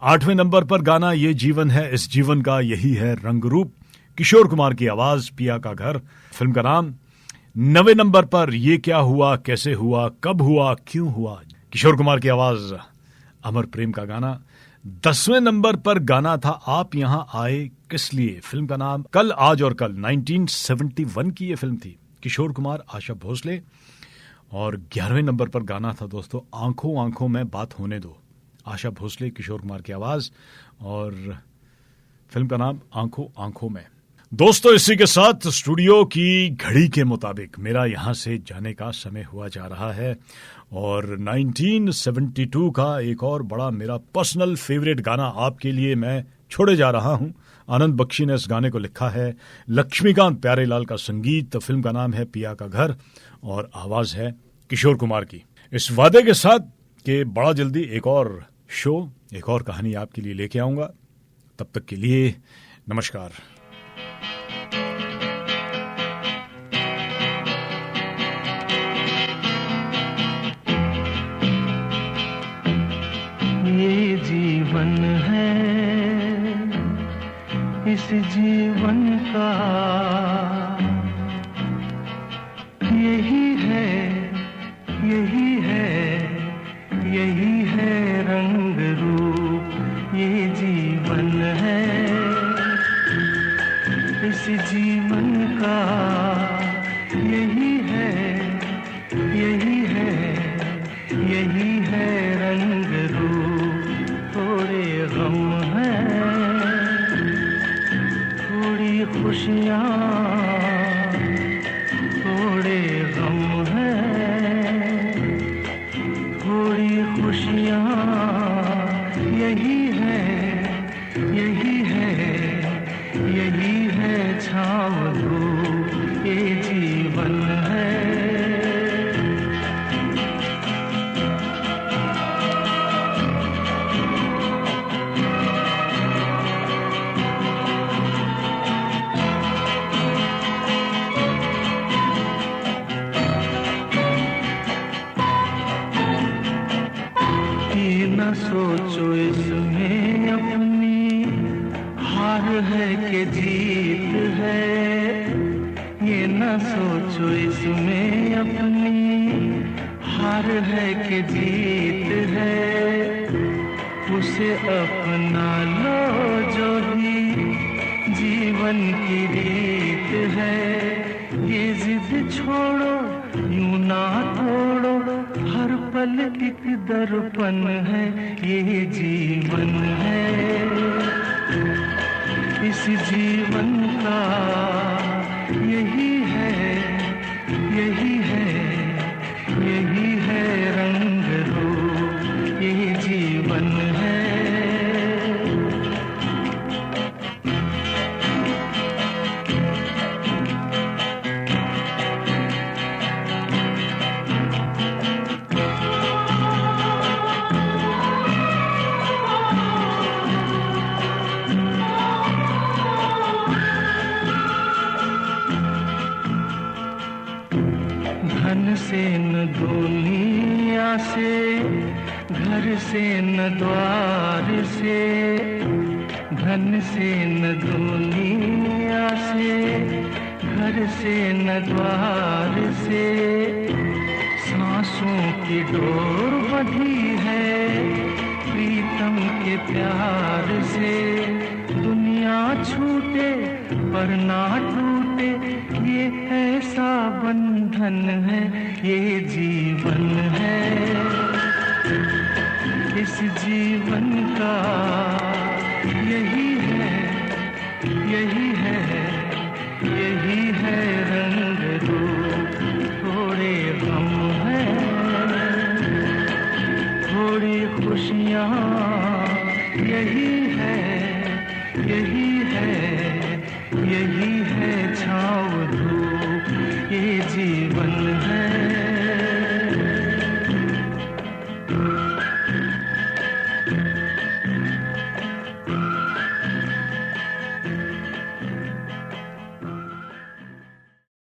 आठवें नंबर पर गाना ये जीवन है इस जीवन का यही है रंग रूप, किशोर कुमार की आवाज, पिया का घर, फिल्म का नाम। 9वें नंबर पर ये क्या हुआ कैसे हुआ कब हुआ क्यों हुआ, किशोर कुमार की आवाज, अमर प्रेम का गाना। 10वें नंबर पर गाना था आप यहां आए किस लिए, फिल्म का नाम कल आज और कल, 1971 की ये फिल्म थी, किशोर कुमार, आशा भोसले। और 11वें नंबर पर गाना था दोस्तों आंखों आंखों में बात होने दो, आशा भोसले, किशोर कुमार की आवाज, और फिल्म का नाम आंखों आंखों में। दोस्तों, इसी के साथ स्टूडियो की घड़ी के मुताबिक मेरा यहां से जाने का समय हुआ जा रहा है, और 1972 का एक और बड़ा मेरा पर्सनल फेवरेट गाना आपके लिए मैं छोड़े जा रहा हूं। आनंद बख्शी ने इस गाने को लिखा है, लक्ष्मीकांत प्यारेलाल का संगीत, फिल्म का नाम है पिया का घर, और आवाज है किशोर कुमार की। इस वादे के साथ कि बड़ा जल्दी एक और शो, एक और कहानी आपके लिए लेके आऊंगा। तब तक के लिए नमस्कार। ये जीवन है इस जीवन का यही है यही है यही है रंग रूप ये जीवन है, इस जीवन का यही है, यही है, यही है रंग रूप। थोड़े गम हैं, थोड़ी खुशियाँ, थोड़े गम हैं, थोड़ी खुशियाँ, यही है, यही है, यही है छाँव धूप। ये जीवन है। न सोचो इसमें अपनी हार है कि जीत है, ये न सोचो इसमें अपनी हार है कि जीत है। उसे अपना लो जो भी जीवन की रीत है। ये जिद छोड़ो, यूं ना तोड़ो, हर पल एक दर्पण है। ये जीवन है, इस जीवन का यही है, यही है, यही है रंग रूप। ये जीवन है। धन से न दुनिया से, घर से न द्वार से, धन से न दुनिया से, घर से न द्वार से। सांसों की डोर बंधी है प्रीतम के प्यार से। दुनिया छूटे पर ना टूटे, ये ऐसा बंधन है। ये जीवन है, इस जीवन का यही है, यही है, यही है रंग रूप। थोड़े गम हैं, थोड़ी खुशियाँ, यही है, यही है, यही है छाँव धूप। ये जीवन है।